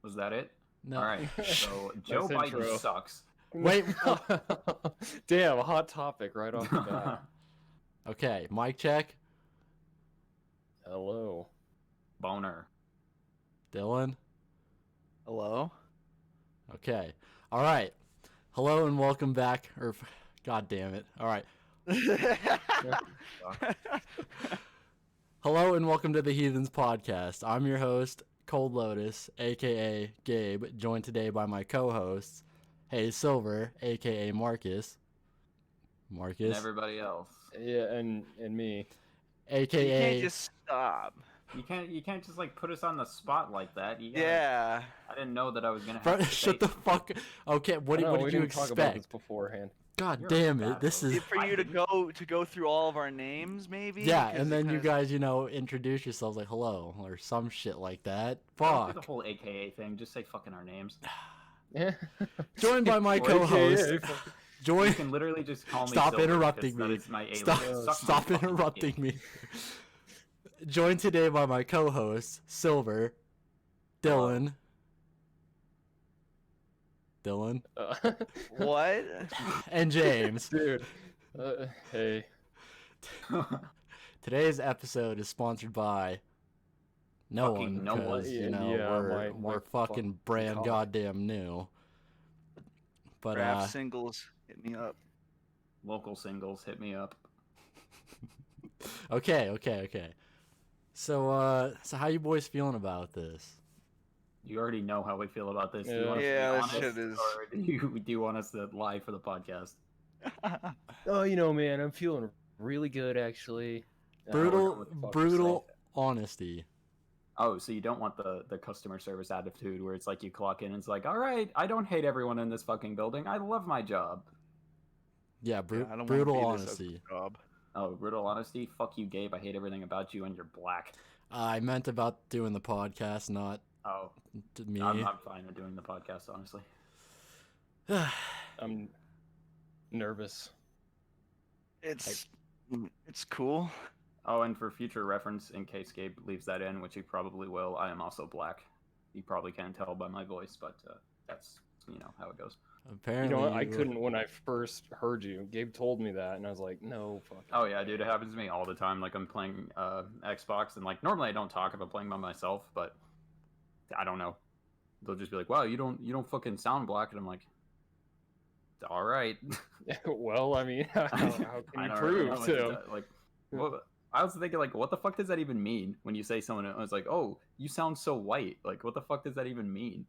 Was that it? No. All right. So Joe Nice Biden intro. sucks. Wait. Damn, a hot topic right off the bat. Okay, mic check. Hello. Boner. Dylan. Hello? Okay. All right. Hello and welcome back. God damn it. All right. Hello and welcome to the Heathens podcast. I'm your host, Cold Lotus, aka Gabe, joined today by my co-hosts, Hey Silver, aka Marcus. And everybody else. Yeah, and me. You aka can't just stop. You can't just like put us on the spot like that. You gotta, Yeah. I didn't know that I was gonna have to Shut the fuck. Okay, what No, did we you didn't talk about this expect? beforehand. God You're damn a it! This bad is For you to go through all of our names, maybe? yeah, Because and then you kinda- guys, introduce yourselves like hello or some shit like that. Don't do Fuck. the whole AKA thing. Just say fucking our names. Yeah. Joined by my Or co-host. AKA. You Join. can literally just call me. Stop Silver, interrupting because me. That is my alias. Stop. Suck my Stop fucking interrupting dick. me. Joined today by my co-host Silver, Dylan. Dylan What? and James. Dude. Hey. Today's episode is sponsored by no Fucking one no one. because Yeah, we're my fucking brand cock. goddamn new. But Draft singles, hit me up. Local singles, hit me up. okay. So how you boys feeling about this? You already know how we feel about this. Do you Yeah. want us to be Yeah, this honest, shit is- or do you want us to lie for the podcast? Oh, man, I'm feeling really good actually. Brutal, What the fuck to brutal say. honesty. Oh, so you don't want the customer service attitude where it's like you clock in and it's like, all right, I don't hate everyone in this fucking building. I love my job. Yeah, Yeah, I don't wanna brutal be this honesty. job. Oh, brutal honesty? Fuck you, Gabe. I hate everything about you and you're black. I meant about doing the podcast, not Oh, me. I'm fine with doing the podcast, honestly. I'm nervous. It's cool. Oh, and for future reference, in case Gabe leaves that in, which he probably will, I am also black. You probably can't tell by my voice, but that's, how it goes. Apparently, I couldn't when I first heard you. Gabe told me that, and I was like, no, fuck. Oh yeah, dude, it happens to me all the time. Like I'm playing Xbox, and like normally I don't talk if I'm playing by myself, but I don't know. They'll just be like, "Wow, you don't fucking sound black," and I'm like, "All right." Well, I mean, how can I you don't prove know, to? like, what? I was thinking, like, what the fuck does that even mean when you say someone? I was like, "Oh, you sound so white." Like, what the fuck does that even mean?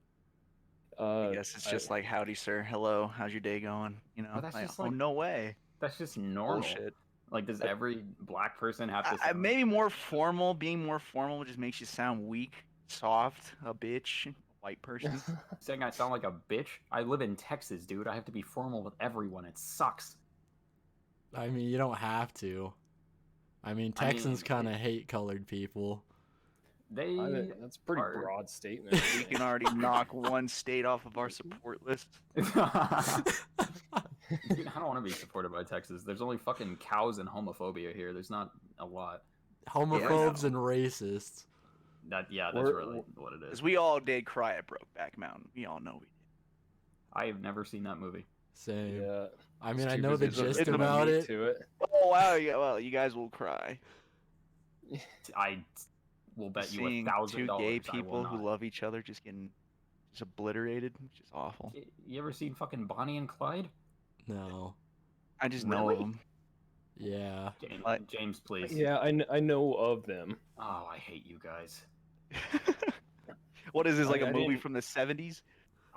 I guess it's just like, howdy, sir. Hello. How's your day going? But that's Like, just oh, like- no way. That's just normal. Bullshit. Like, does every black person have to? Sound... Maybe more formal. Being more formal just makes you sound weak, soft, a bitch, white person. Saying I sound like a bitch? I live in Texas, dude. I have to be formal with everyone. It sucks. I mean, you don't have to. I mean, Texans kind of hate colored people. That's a pretty are- broad statement. We can already knock one state off of our support list. Dude, I don't want to be supported by Texas. There's only fucking cows and homophobia here. There's not a lot. Homophobes know. and racists. That's We're- really what it is. Because we all did cry at Brokeback Mountain. We all know we did. I have never seen that movie. Same. Yeah. I mean, It's I too know the busy to gist put the about meat it. To it. Oh, wow. Yeah, well, you guys will cry. I will bet you Seeing $1,000. two gay I will people who not. love each other just getting just obliterated, which is awful. You ever seen fucking Bonnie and Clyde? No. I just know Really? of them. Yeah. James, please. Yeah, I know of them. Oh, I hate you guys. What is this, like I a movie didn't- from the 70s?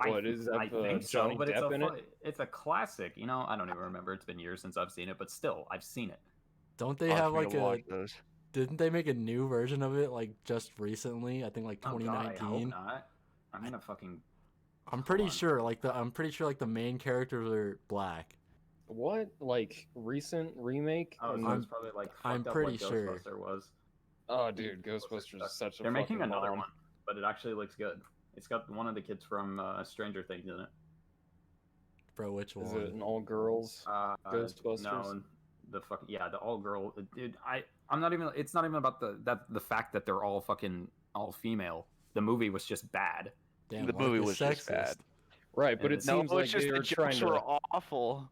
What, is that, I think so, Johnny but Depp in it? it's a classic. I don't even remember. It's been years since I've seen it, but still, I've seen it. Don't they I'll have for me like to a? watch those. Didn't they make a new version of it like just recently? I think like Oh, God, I hope 2019. not. I'm gonna fucking. I'm pretty on. sure like the main characters are black. What? Like recent remake? Oh, And- so it's probably like I'm fucked up pretty like sure. Ghostbuster was. Oh, dude, Ghostbusters is such a They're making fucking another bomb. one, but it actually looks good. It's got one of the kids from Stranger Things in it. Bro, which one? Is it an all girls? Ghostbusters? No, the all girl dude. I'm not even. It's not even about the fact that they're all fucking all female. The movie was just bad. Damn, The Mark movie is was just bad. sexist. Right, but Yeah, it No, seems like it's just they the were trying jokes to were awful,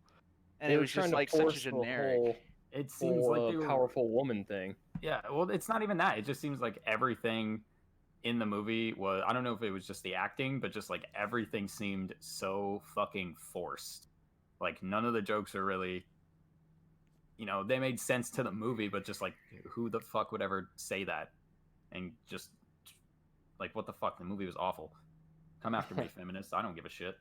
and they it were was trying just to like such a force the generic. it seems like they were powerful woman thing. Yeah, well, it's not even that. It just seems like everything in the movie was, I don't know if it was just the acting, but just like everything seemed so fucking forced. Like none of the jokes are really, they made sense to the movie, but just like who the fuck would ever say that? And just like what the fuck? The movie was awful. Come after me, feminists. I don't give a shit.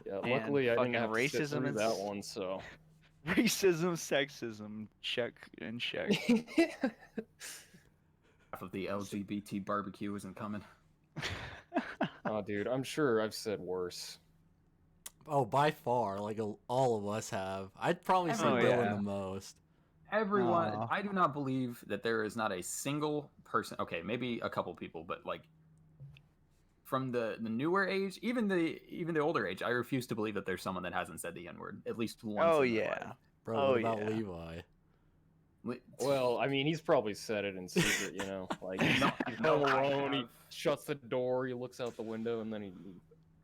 Yeah, And luckily I didn't fucking have to sit racism through and that one, so. racism, sexism, check and check. Half of the LGBT barbecue isn't coming. Oh, dude, I'm sure I've said worse. Oh, by far, like all of us have. I'd probably say Oh, Dylan yeah. the most. Everyone, Aw. I do not believe that there is not a single person. Okay, maybe a couple people, but like from the newer age, even the older age, I refuse to believe that there's someone that hasn't said the N word at least once Oh in their yeah. Bro, Oh, what about yeah. Levi? life. Well, I mean, he's probably said it in secret, Like, he's No, he's no, home I alone, he have- shuts the door, he looks out the window, and then he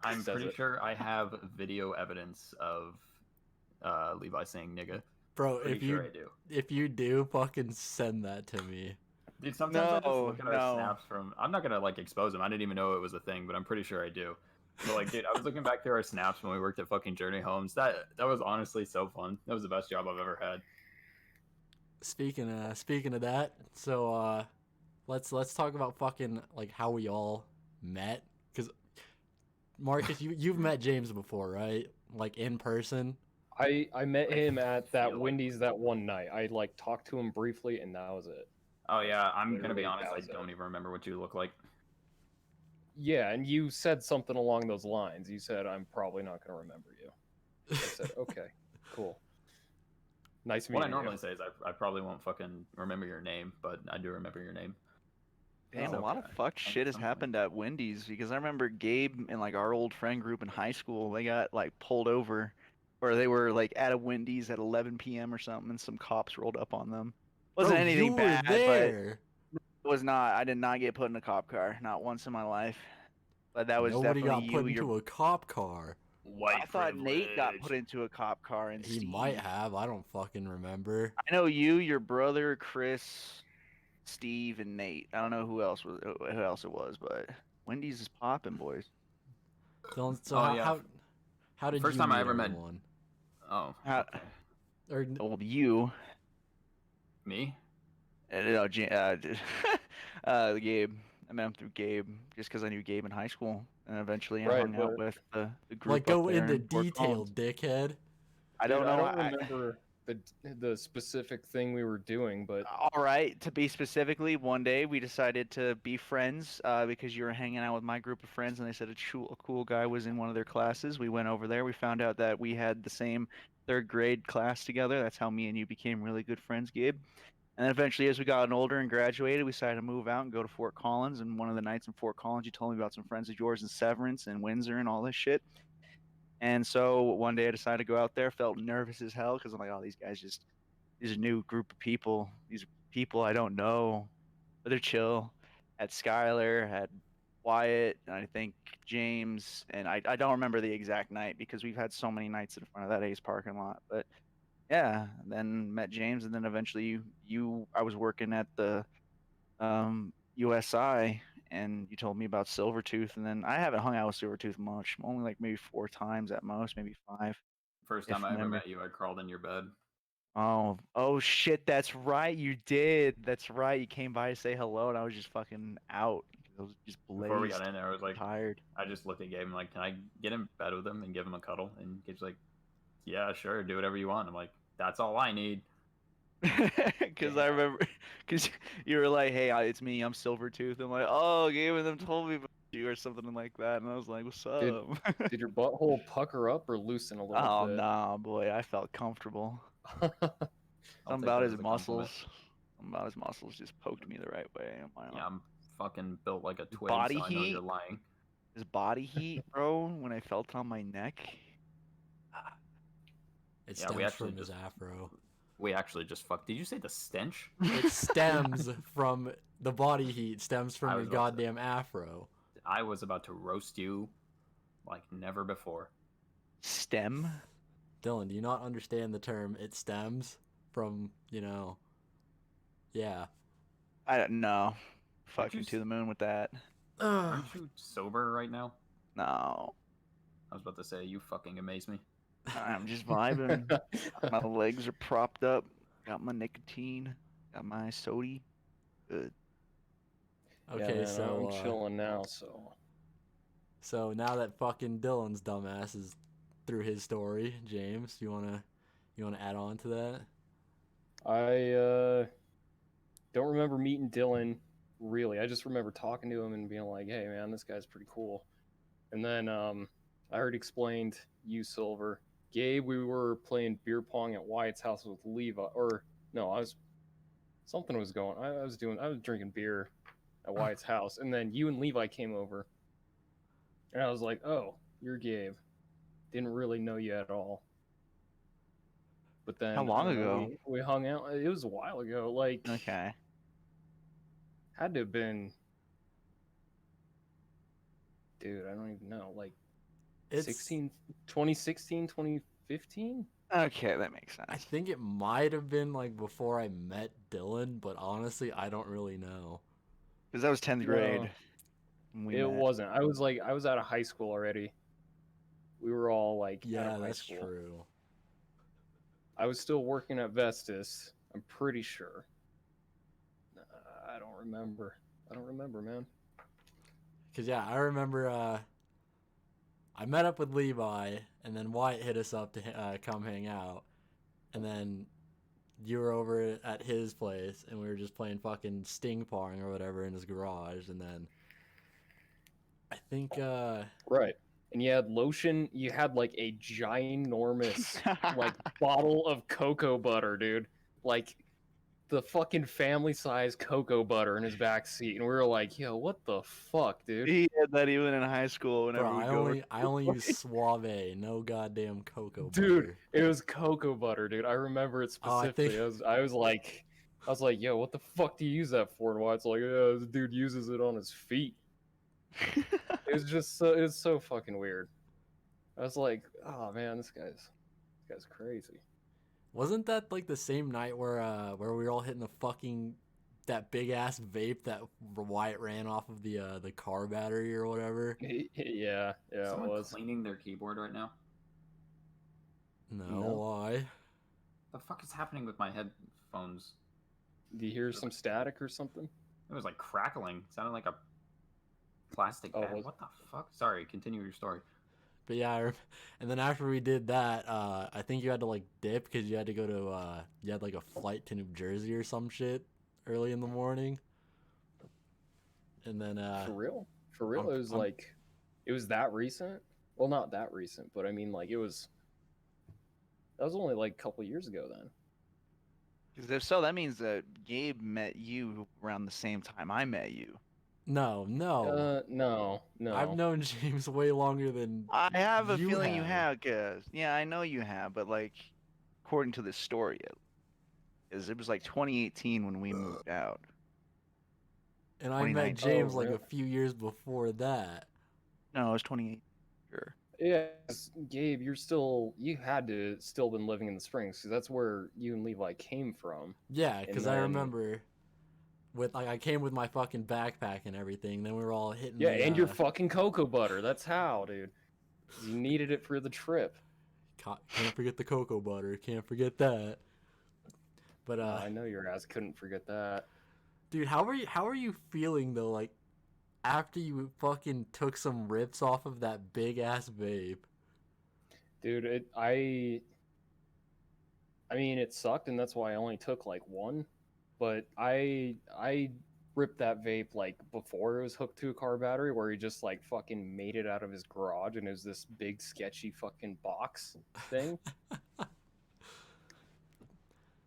I'm says pretty it. sure I have video evidence of Levi saying nigga. Bro, Pretty sure I do. if you do, fucking send that to me. Dude, sometimes I just No, look at our no. snaps from. I'm not gonna like expose them. I didn't even know it was a thing, but I'm pretty sure I do. But like, dude, I was looking back through our snaps when we worked at fucking Journey Homes. That was honestly so fun. That was the best job I've ever had. Speaking of that, so let's talk about fucking like how we all met. Cause Marcus, you've met James before, right? Like in person. I met I him at that feel like- Wendy's that one night. I like talked to him briefly, and that was it. Oh yeah, I'm gonna be Literally, honest. that I was it. don't even remember what you look like. Yeah, and you said something along those lines. You said, "I'm probably not going to remember you." I said, "Okay, cool, nice What I meeting normally you." say is I probably won't fucking remember your name, but I do remember your name. Damn, Oh, a lot of okay. fucked shit has Something. happened at Wendy's because I remember Gabe and like our old friend group in high school, they got like pulled over or they were like at a Wendy's at 11 p.m. or something and some cops rolled up on them. Wasn't Bro, anything you were bad, but there. it was not. I did not get put in a cop car, not once in my life. But that was Nobody definitely got you. put into a cop car. White I thought Nate got privilege. put into a cop car and He Steve. might have. I don't fucking remember. I know you, your brother, Chris, Steve, and Nate. I don't know who else it was, but Wendy's is popping, boys. So Oh, how, yeah. how did First you time I meet ever met- everyone? Oh, How- okay. Or Well, you, Me? Gabe. I met him through Gabe just because I knew Gabe in high school, and eventually I Right, hung out but- with the group. like go up there into in Fort detail, Collins. dickhead. I Dude, don't know. I don't remember the specific thing we were doing, but All right, to be specifically, one day we decided to be friends because you were hanging out with my group of friends, and they said a cool guy was in one of their classes. We went over there. We found out that we had the same third grade class together. That's how me and you became really good friends, Gabe. And then eventually, as we got older and graduated, we decided to move out and go to Fort Collins. And one of the nights in Fort Collins, you told me about some friends of yours in Severance and Windsor and all this shit. And so one day I decided to go out there. Felt nervous as hell because I'm like, oh, these are a new group of people. These are people I don't know, but they're chill. Had Skylar, had Wyatt, and I think James, and I don't remember the exact night because we've had so many nights in front of that Ace parking lot. But yeah, then met James, and then eventually I was working at the USI, and you told me about Silvertooth, and then I haven't hung out with Silvertooth much, only like maybe 4 times at most, maybe 5. First If time I ever memory- met you, I crawled in your bed. Oh shit, that's right, you did. That's right. You came by to say hello and I was just fucking out. I was just Before we blazed, got in there, I was like, tired. I just looked at Gabe and like, can I get in bed with him and give him a cuddle? And Gabe's like, yeah, sure, do whatever you want. I'm like, that's all I need. Because I remember, because you were like, hey, it's me, I'm Silvertooth. I'm like, oh, Gabe and them told me about you or something like that. And I was like, what's up? did your butthole pucker up or loosen a little Oh, bit? nah, boy, I felt comfortable. I'll Something take about that his as a compliment. muscles. Something about his muscles just poked me the right way. I'm like, Yeah, I'm fucking built like a twig, Body so I know heat? you're lying. his body heat, bro, when I felt on my neck. It Yeah, we stems actually from his just- afro. We actually just fucked. Did you say the stench? It stems from the body heat. Stems I from your was about to- goddamn afro. I was about to roast you like never before. STEM? Dylan, do you not understand the term "it stems" from, you know? Yeah. I don't know. Aren't you Fucking to the moon with that. Aren't you sober right now? No. I was about to say, you fucking amaze me. I'm just vibing. My legs are propped up. Got my nicotine. Got my sody. Good. Okay, yeah, man, so I'm chilling now. So so now that fucking Dylan's dumbass is through his story, James, you wanna add on to that? I don't remember meeting Dylan really. I just remember talking to him and being like, "Hey, man, this guy's pretty cool." And then I already explained you, Silver. Gabe, we were playing beer pong at Wyatt's house with Levi. Or no, something was going. I was drinking beer at Wyatt's house, and then you and Levi came over, and I was like, "Oh, you're Gabe." Didn't really know you at all. But then How I long don't know, ago? we hung out. It was a while ago. Like Okay. had to have been, dude. I don't even know. Like It's 2016, 2015. Okay, that makes I sense. think it might have been like before I met Dylan, but honestly, I don't really know. Because that was 10th grade No, when we it met. wasn't. I was out of high school already. We were all like out Yeah, of high that's school. true. I was still working at Vestas. I'm pretty sure. I don't remember. I don't remember, man. Cause yeah, I remember I met up with Levi, and then Wyatt hit us up to come hang out, and then you were over at his place, and we were just playing fucking sting pong or whatever in his garage, and then I think Right. And you had lotion. You had like a ginormous like bottle of cocoa butter, dude. Like the fucking family size cocoa butter in his back seat, and we were like, "Yo, what the fuck, dude?" He had that even in high school whenever bro, we I go over. only use Suave, no goddamn cocoa Dude, butter. it was cocoa butter, dude. I remember it Oh, I specifically. think I was like, "Yo, what the fuck do you use that for?" And Wyatt's like, "Yeah, this dude uses it on his feet." It was just so it's so fucking weird. I was like, "Oh man, this guy's crazy." wasn't that like the same night where we were all hitting the fucking that big ass vape that Wyatt ran off of the car battery or whatever? Yeah, Is it someone was. cleaning their keyboard right now? No, No. why? The fuck is happening with my headphones? Do you hear some static or something? It was like crackling. It sounded like a plastic Oh, bag. What the fuck? Sorry, continue your story. But yeah, and then after we did that, I think you had to like dip because you had to go to you had like a flight to New Jersey or some shit early in the morning. And then For real? For real? I'm- It was I'm- like, it was that recent? Well, not that recent, but I mean, like, that was only like a couple years ago then. Because if so, that means that Gabe met you around the same time I met you. no, No. I've known James way longer than I have a you feeling you have, cause yeah, I know you have, but like, according to this story, is it was like 2018 when we moved out. And I met 2019. James Oh, like a really? few years before that. No, it was 2018. Sure. Yeah, Gabe, you had to still been living in the Springs because that's where you and Levi came from. Yeah, because I then- remember with like I came with my fucking backpack and everything. Then we were all hitting. Yeah, the, and your fucking cocoa butter. That's how, dude. 'Cause you needed it for the trip. Can't forget the cocoa butter. Can't forget that. But I know your ass couldn't forget that. dude, how are you feeling though? Like after you fucking took some rips off of that big ass vape. Dude, I mean, it sucked, and that's why I only took like one. But I ripped that vape like before it was hooked to a car battery, where he just like fucking made it out of his garage, and it was this big sketchy fucking box thing.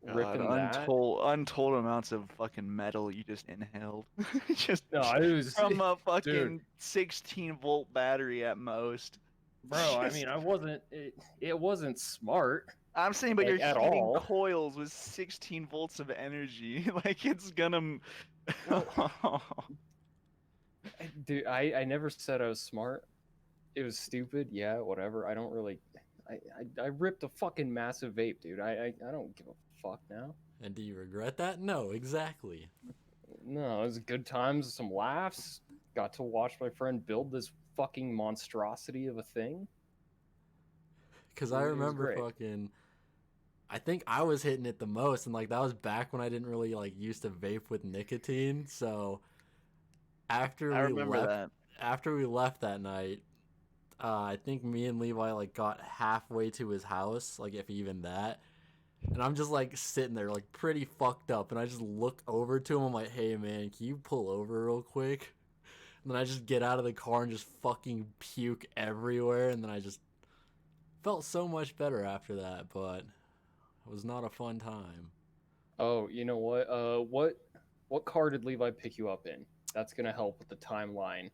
Ripping that. Untold amounts of fucking metal you just inhaled. Just No, it was from a fucking dude. 16-volt battery at most. Bro, I Just- mean, it wasn't smart. I'm saying, but like, you're at heating all. coils with 16 volts of energy. Like it's gonna. Dude, I never said I was smart. It was stupid. Yeah, whatever. I don't really. I ripped a fucking massive vape, dude. I don't give a fuck now. And do you regret that? No, exactly. No, it was good times, some laughs. Got to watch my friend build this fucking monstrosity of a thing. Because It I was remember great. fucking. I think I was hitting it the most, and like that was back when I didn't really like used to vape with nicotine. So after I we remember left, that. after we left that night, I think me and Levi like got halfway to his house, like if even that. And I'm just like sitting there, like pretty fucked up, and I just look over to him. I'm like, "Hey man, can you pull over real quick?" And then I just get out of the car and just fucking puke everywhere, and then I just felt so much better after that, but it was not a fun time. Oh, you know what? What car did Levi pick you up in? That's gonna help with the timeline.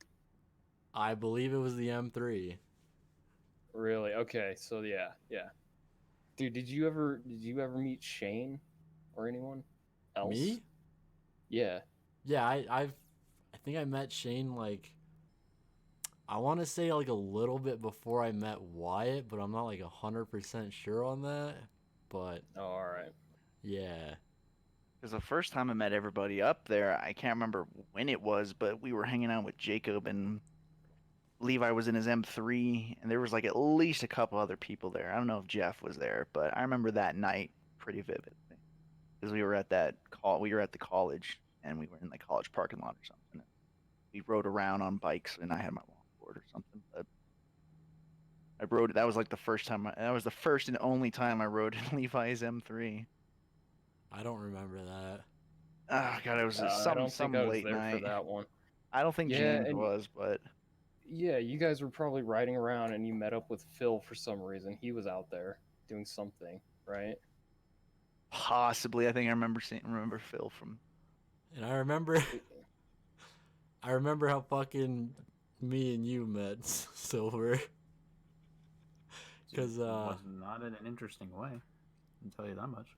I believe it was the M3. Really? Okay, so yeah. Dude, did you ever meet Shane or anyone else? Me? Yeah. Yeah, I think I met Shane like I want to say like a little bit before I met Wyatt, but I'm not like 100% sure on that. But Oh, all right. yeah, Because the first time I met everybody up there, I can't remember when it was, but we were hanging out with Jacob and Levi was in his M3, and there was like at least a couple other people there. I don't know if Jeff was there, but I remember that night pretty vividly because we were at we were at the college and we were in the college parking lot or something. We rode around on bikes and I had my longboard or something. But I rode. That was like the first time. That was the first and only time I rode in Levi's M3. I don't remember that. Oh god, it was I don't think I some was late there for night. that one. I don't think Yeah, James and was, but yeah, you guys were probably riding around and you met up with Phil for some reason. He was out there doing something, right? possibly I think I remember Phil from. And I remember how fucking me and you met Silver. Cause was not in an interesting way. I can tell you that much.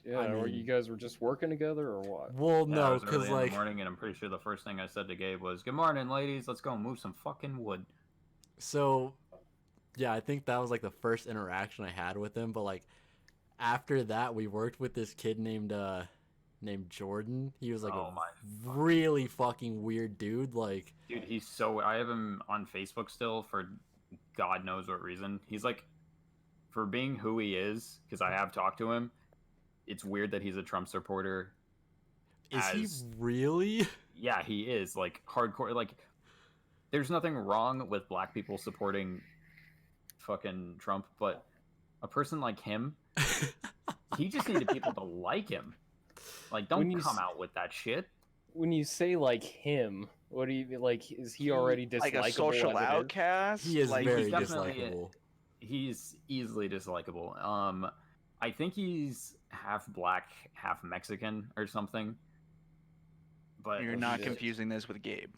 Yeah, I or mean, you guys were just working together or what? well, Yeah, it no, was cause early in the like morning, and I'm pretty sure the first thing I said to Gabe was, "Good morning, ladies. Let's go move some fucking wood." so yeah, I think that was like the first interaction I had with him. But like after that, we worked with this kid named Jordan. He was like a Oh my really fucking weird dude. Like dude, he's so. I have him on Facebook still for God knows what reason. He's like, for being who he is, because I have talked to him. It's weird that he's a Trump supporter. is he As really? yeah, he is like hardcore. Like, there's nothing wrong with black people supporting fucking Trump, but a person like him, he just needed people to like him. Like, When don't you come s- out with that shit. when you say like him, what do you like? Is he He- already Like a dislikable social as it is? outcast. He is like very he's definitely dislikable. he's easily dislikable. I think he's half black, half Mexican or something. But you're Oh not shit. confusing this with Gabe.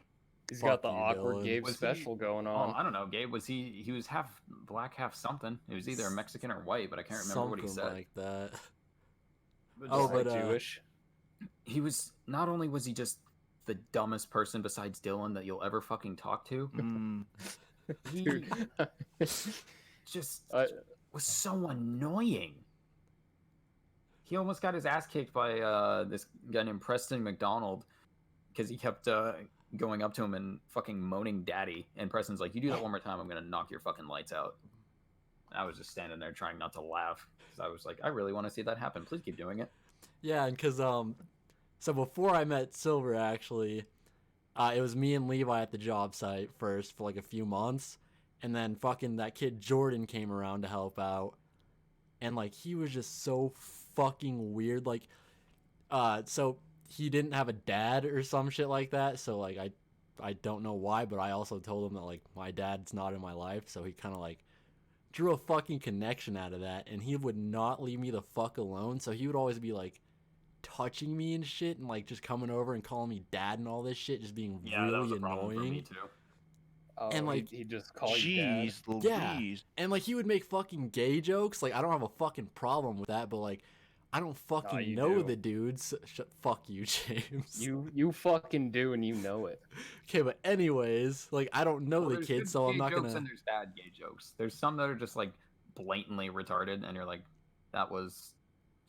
He's Fuck got the you, awkward Dylan. Gabe was he? special going Oh, on. I don't know. Gabe was he was half black, half something. It was either Mexican or white, but I can't remember what he Something said. like that. But Oh, just, Probably but Jewish. he was not only was he just the dumbest person besides Dylan that you'll ever fucking talk to. Mm. He Dude. just I, was so annoying. He almost got his ass kicked by this guy named Preston McDonald because he kept going up to him and fucking moaning daddy. And Preston's like, "You do that one more time, I'm gonna knock your fucking lights out." And I was just standing there trying not to laugh because I was like, I really want to see that happen. Please keep doing it. Yeah, and cause so before I met Silver actually, it was me and Levi at the job site first for like a few months, and then fucking that kid Jordan came around to help out, and like he was just so fucking weird. Like, so he didn't have a dad or some shit like that. So like I don't know why, but I also told him that like my dad's not in my life, so he kind of like drew a fucking connection out of that, and he would not leave me the fuck alone. So he would always be like touching me and shit, and like just coming over and calling me dad and all this shit, just being Yeah, that was really a problem for me annoying. too. oh, And, like, he just called you dad. Jeez Yeah. Louise. And like he would make fucking gay jokes. Like I don't have a fucking problem with that, but like I don't fucking you know do. the dudes. Fuck you, James. You fucking do, and you know it. Okay, but anyways, like I don't know Well, the there's kid, good so I'm gay not jokes gonna. and there's bad gay jokes. There's some that are just like blatantly retarded, and you're like, that was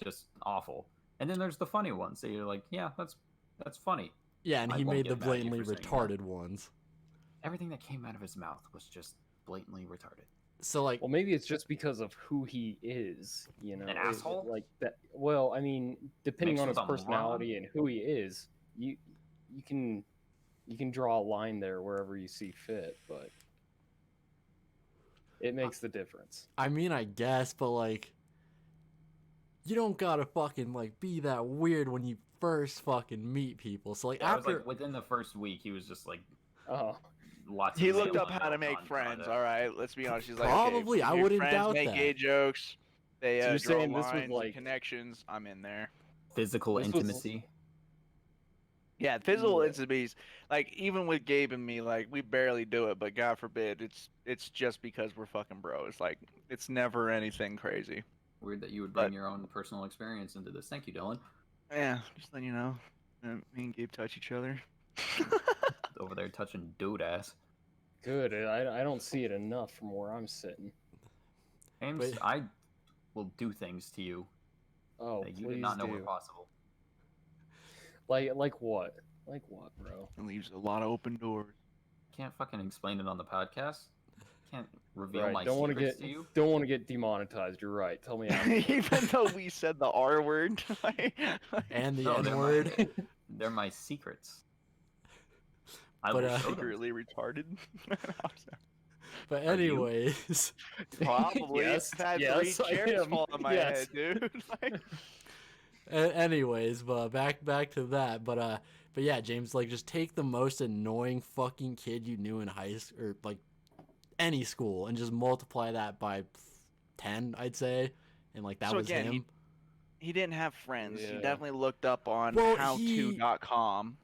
just awful. And then there's the funny ones that you're like, yeah, that's funny. Yeah, and I he won't made the get mad at you blatantly for saying that. retarded ones. Everything that came out of his mouth was just blatantly retarded. So like, Well, maybe it's just because of who he is, you know. An asshole? Like that. Well, I mean, depending Mixed on his with a personality and who he is, you can draw a line there wherever you see fit, but it makes the difference. I mean, I guess, but like, you don't gotta fucking like be that weird when you first fucking meet people. So like Yeah, it was after, like within the first week, he was just like Oh, lots. He of looked male up how to make content. friends. All right, let's be honest. He's like, Probably, okay, I your wouldn't friends doubt make that. gay jokes. They So you're draw saying this was lines, like- connections. I'm in there. Physical This was- intimacy. Yeah, physical Yeah. intimacies. Like even with Gabe and me, like we barely do it. But God forbid, it's just because we're fucking bros. Like it's never anything crazy. Weird that you would bring But- your own personal experience into this. Thank you, Dylan. Yeah, just letting you know. Me and Gabe touch each other. Over there touching dude ass. good. I don't see it enough from where I'm sitting. James, Wait. I will do things to you Oh, that you please did not know do. were possible. Like what? Like what, bro? It leaves a lot of open doors. Can't fucking explain it on the podcast. Can't reveal Right. my Don't want to secrets get to you. don't want to get demonetized. You're right. Tell me how. Even though we said the R word. and the No, N they're word. They're my secrets. I But, will uh, show them. secretly retarded. But Are you? anyways, Probably. Yes, I've had yes, I 3 chairs am. fall on my Yes. head, dude. Like, anyways, but back to that. But yeah, James, like just take the most annoying fucking kid you knew in high school or like any school and just multiply that by 10, I'd say, and like that So was again, him. he didn't have friends. He Yeah. definitely looked up on Well, howto.com.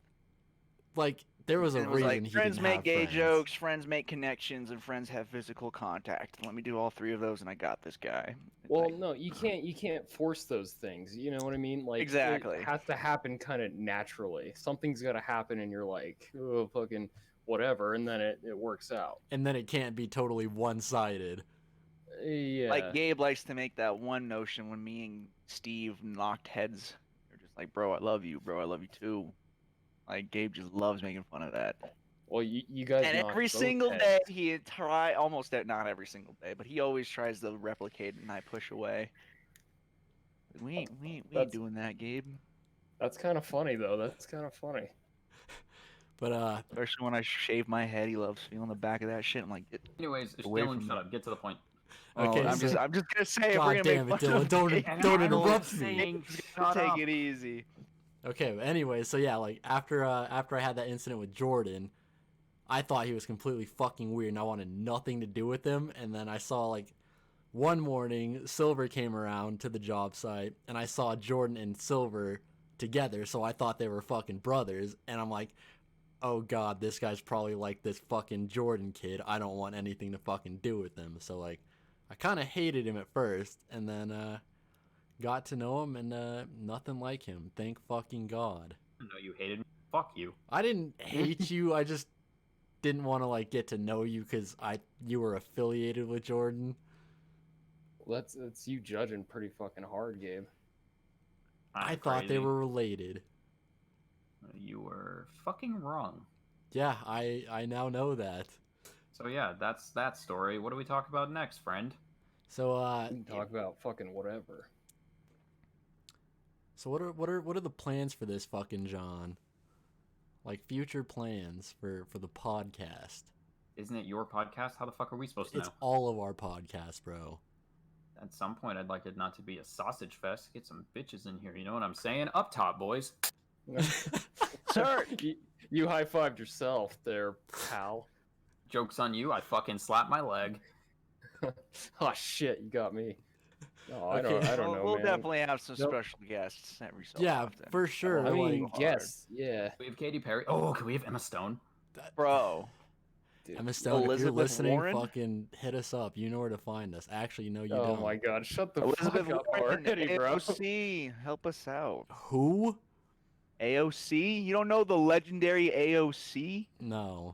Like there was a And it was reason like, he friends didn't make have gay friends. jokes, friends make connections, and friends have physical contact. Let me do all 3 of those, and I got this guy. It's Well, like, no, you can't force those things. You know what I mean? Like Exactly. it has to happen kind of naturally. Something's got to happen, and you're like, oh, fucking whatever, and then it works out. And then it can't be totally one-sided. Yeah. Like Gabe likes to make that one notion when me and Steve knocked heads. They're just like, bro, I love you. Bro, I love you too. Like Gabe just loves making fun of that. Well, you guys. And knocked every both single heads. day he not every single day, but he always tries to replicate and I push away. We ain't That's- doing that, Gabe. That's kind of funny though. That's kind of funny. But Especially when I shave my head, he loves feeling the back of that shit. I'm like, Anyways, Away Dylan, from shut me. up. Get to the point. Okay, I'm so- just gonna say, if God we're gonna damn make it, fun Dylan, of don't Gabe, don't I'm interrupt me. saying, take shut up. it easy. Okay, but anyway, so yeah, like after I had that incident with Jordan, I thought he was completely fucking weird and I wanted nothing to do with him. And then I saw like one morning Silver came around to the job site and I saw Jordan and Silver together, so I thought they were fucking brothers. And I'm like, oh god, this guy's probably like this fucking Jordan kid. I don't want anything to fucking do with him. So like, I kind of hated him at first, and then got to know him, and nothing like him. Thank fucking god. I know you hated me. Fuck you. I didn't hate you. I just didn't want to like get to know you because you were affiliated with Jordan. Well, that's you judging pretty fucking hard, Gabe. I I'm thought they crazy. were related. You were fucking wrong. Yeah, I now know that. So yeah, that's that story. What do we talk about next, friend? So We can talk about fucking whatever. so what are the plans for this fucking John? Like future plans for the podcast. Isn't it your podcast? How the fuck are we supposed to It's know? all of our podcasts, bro. At some point, I'd like it not to be a sausage fest. Get some bitches in here. You know what I'm saying? Up top, boys. Sir, You high-fived yourself there, pal. Joke's on you. I fucking slapped my leg. Oh shit, you got me. Oh, I Okay. don't know, we'll man. definitely have some Nope. special guests every so Yeah, often. for sure. I mean, like, yes, yeah. We have Katy Perry. Oh, can we have Emma Stone? Bro, Dude. Emma Stone, if you're Elizabeth listening, Warren? fucking hit us up. You know where to find us. Actually, no, you Oh don't. my god, shut the Elizabeth fuck up Warren, already, bro. AOC, help us out. Who? AOC? You don't know the legendary AOC? No.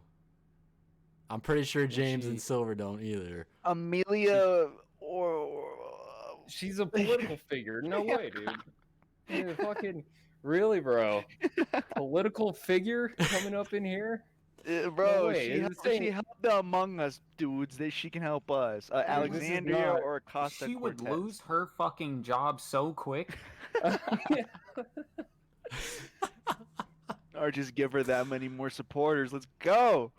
I'm pretty sure James and she- Silver don't either. Amelia or She's a political figure. No way, dude. Yeah, fucking really, bro. Political figure coming up in here? bro, way, she it's saying- helped the Among Us dudes. That she can help us. this is Alexandria not- or Costa She would Cortez. lose her fucking job so quick. Or just give her that many more supporters. Let's go.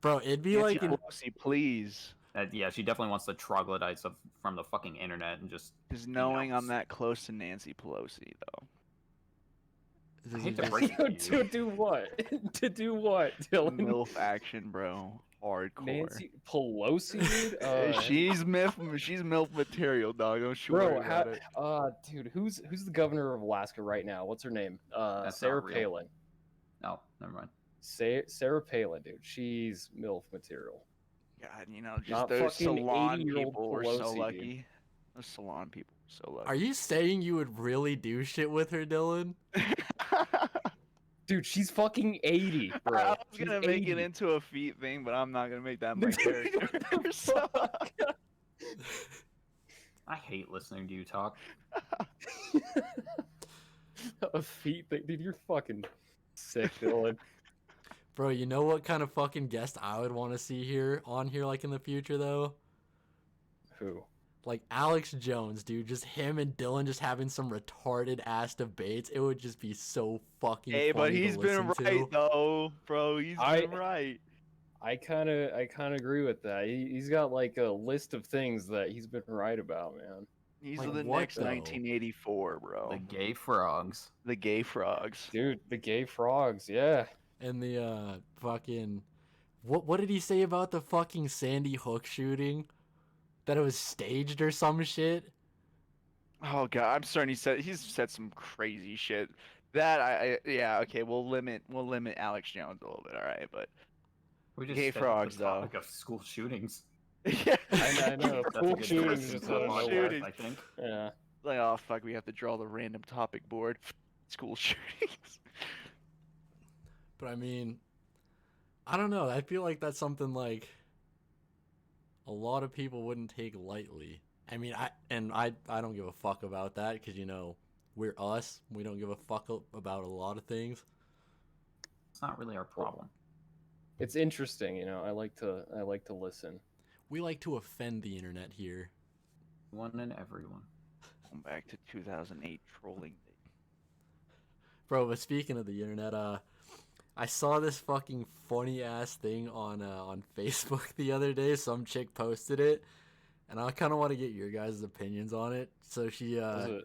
Bro, it'd be Nancy like an, Pelosi, please. Yeah, she definitely wants the troglodytes from the fucking internet and just. Just knowing I'm that close to Nancy Pelosi, though. I hate to just- break it to you. To do what? To do what, Dylan? MILF action, bro. Hardcore. Nancy Pelosi, dude. She's MILF material, dog. Don't you Bro, worry about it. dude, who's the governor of Alaska right now? What's her name? That's Sarah not real. Palin. No, never mind. Sarah Palin, dude. She's MILF material. God, you know, just Not those fucking salon 80-year-old people were so Pelosi, dude. lucky. Those salon people were so lucky. Are you saying you would really do shit with her, Dylan? Dude, she's fucking 80, bro. I was She's gonna make 80. it into a feet thing, but I'm not gonna make that my character. What the So- fuck? I hate listening to you talk. A feet thing, dude. You're fucking sick, Dylan. Bro, you know what kind of fucking guest I would want to see here on here like in the future though? Who? Like Alex Jones, dude. Just him and Dylan just having some retarded ass debates. It would just be so fucking Hey, but funny he's to been listen right to. Oh, though, bro. He's I- been right. I kind of agree with that. He's got like a list of things that he's been right about, man. He's Like the what, next though? 1984, bro. The gay frogs. The gay frogs. Dude, the gay frogs, yeah. And the fucking what did he say about the fucking Sandy Hook shooting? That it was staged or some shit? Oh god, I'm starting to say he's said some crazy shit. That I yeah, okay, we'll limit Alex Jones a little bit, all right, but We just Gay stayed frogs, with the topic of school shootings. yeah. I know. That's a Cool good shootings person just to out of my nowhere. life, I think. Yeah. Like, oh fuck, we have to draw the random topic board. School shootings. But I mean, I don't know. I feel like that's something like a lot of people wouldn't take lightly. I mean, I don't give a fuck about that because you know we're us. We don't give a fuck about a lot of things. It's not really our problem. It's interesting, you know. I like to listen. We like to offend the internet here. One and everyone. Going back to 2008 trolling. Bro, but speaking of the internet, I saw this fucking funny ass thing on Facebook the other day. Some chick posted it, and I kind of want to get your guys' opinions on it. So she Is it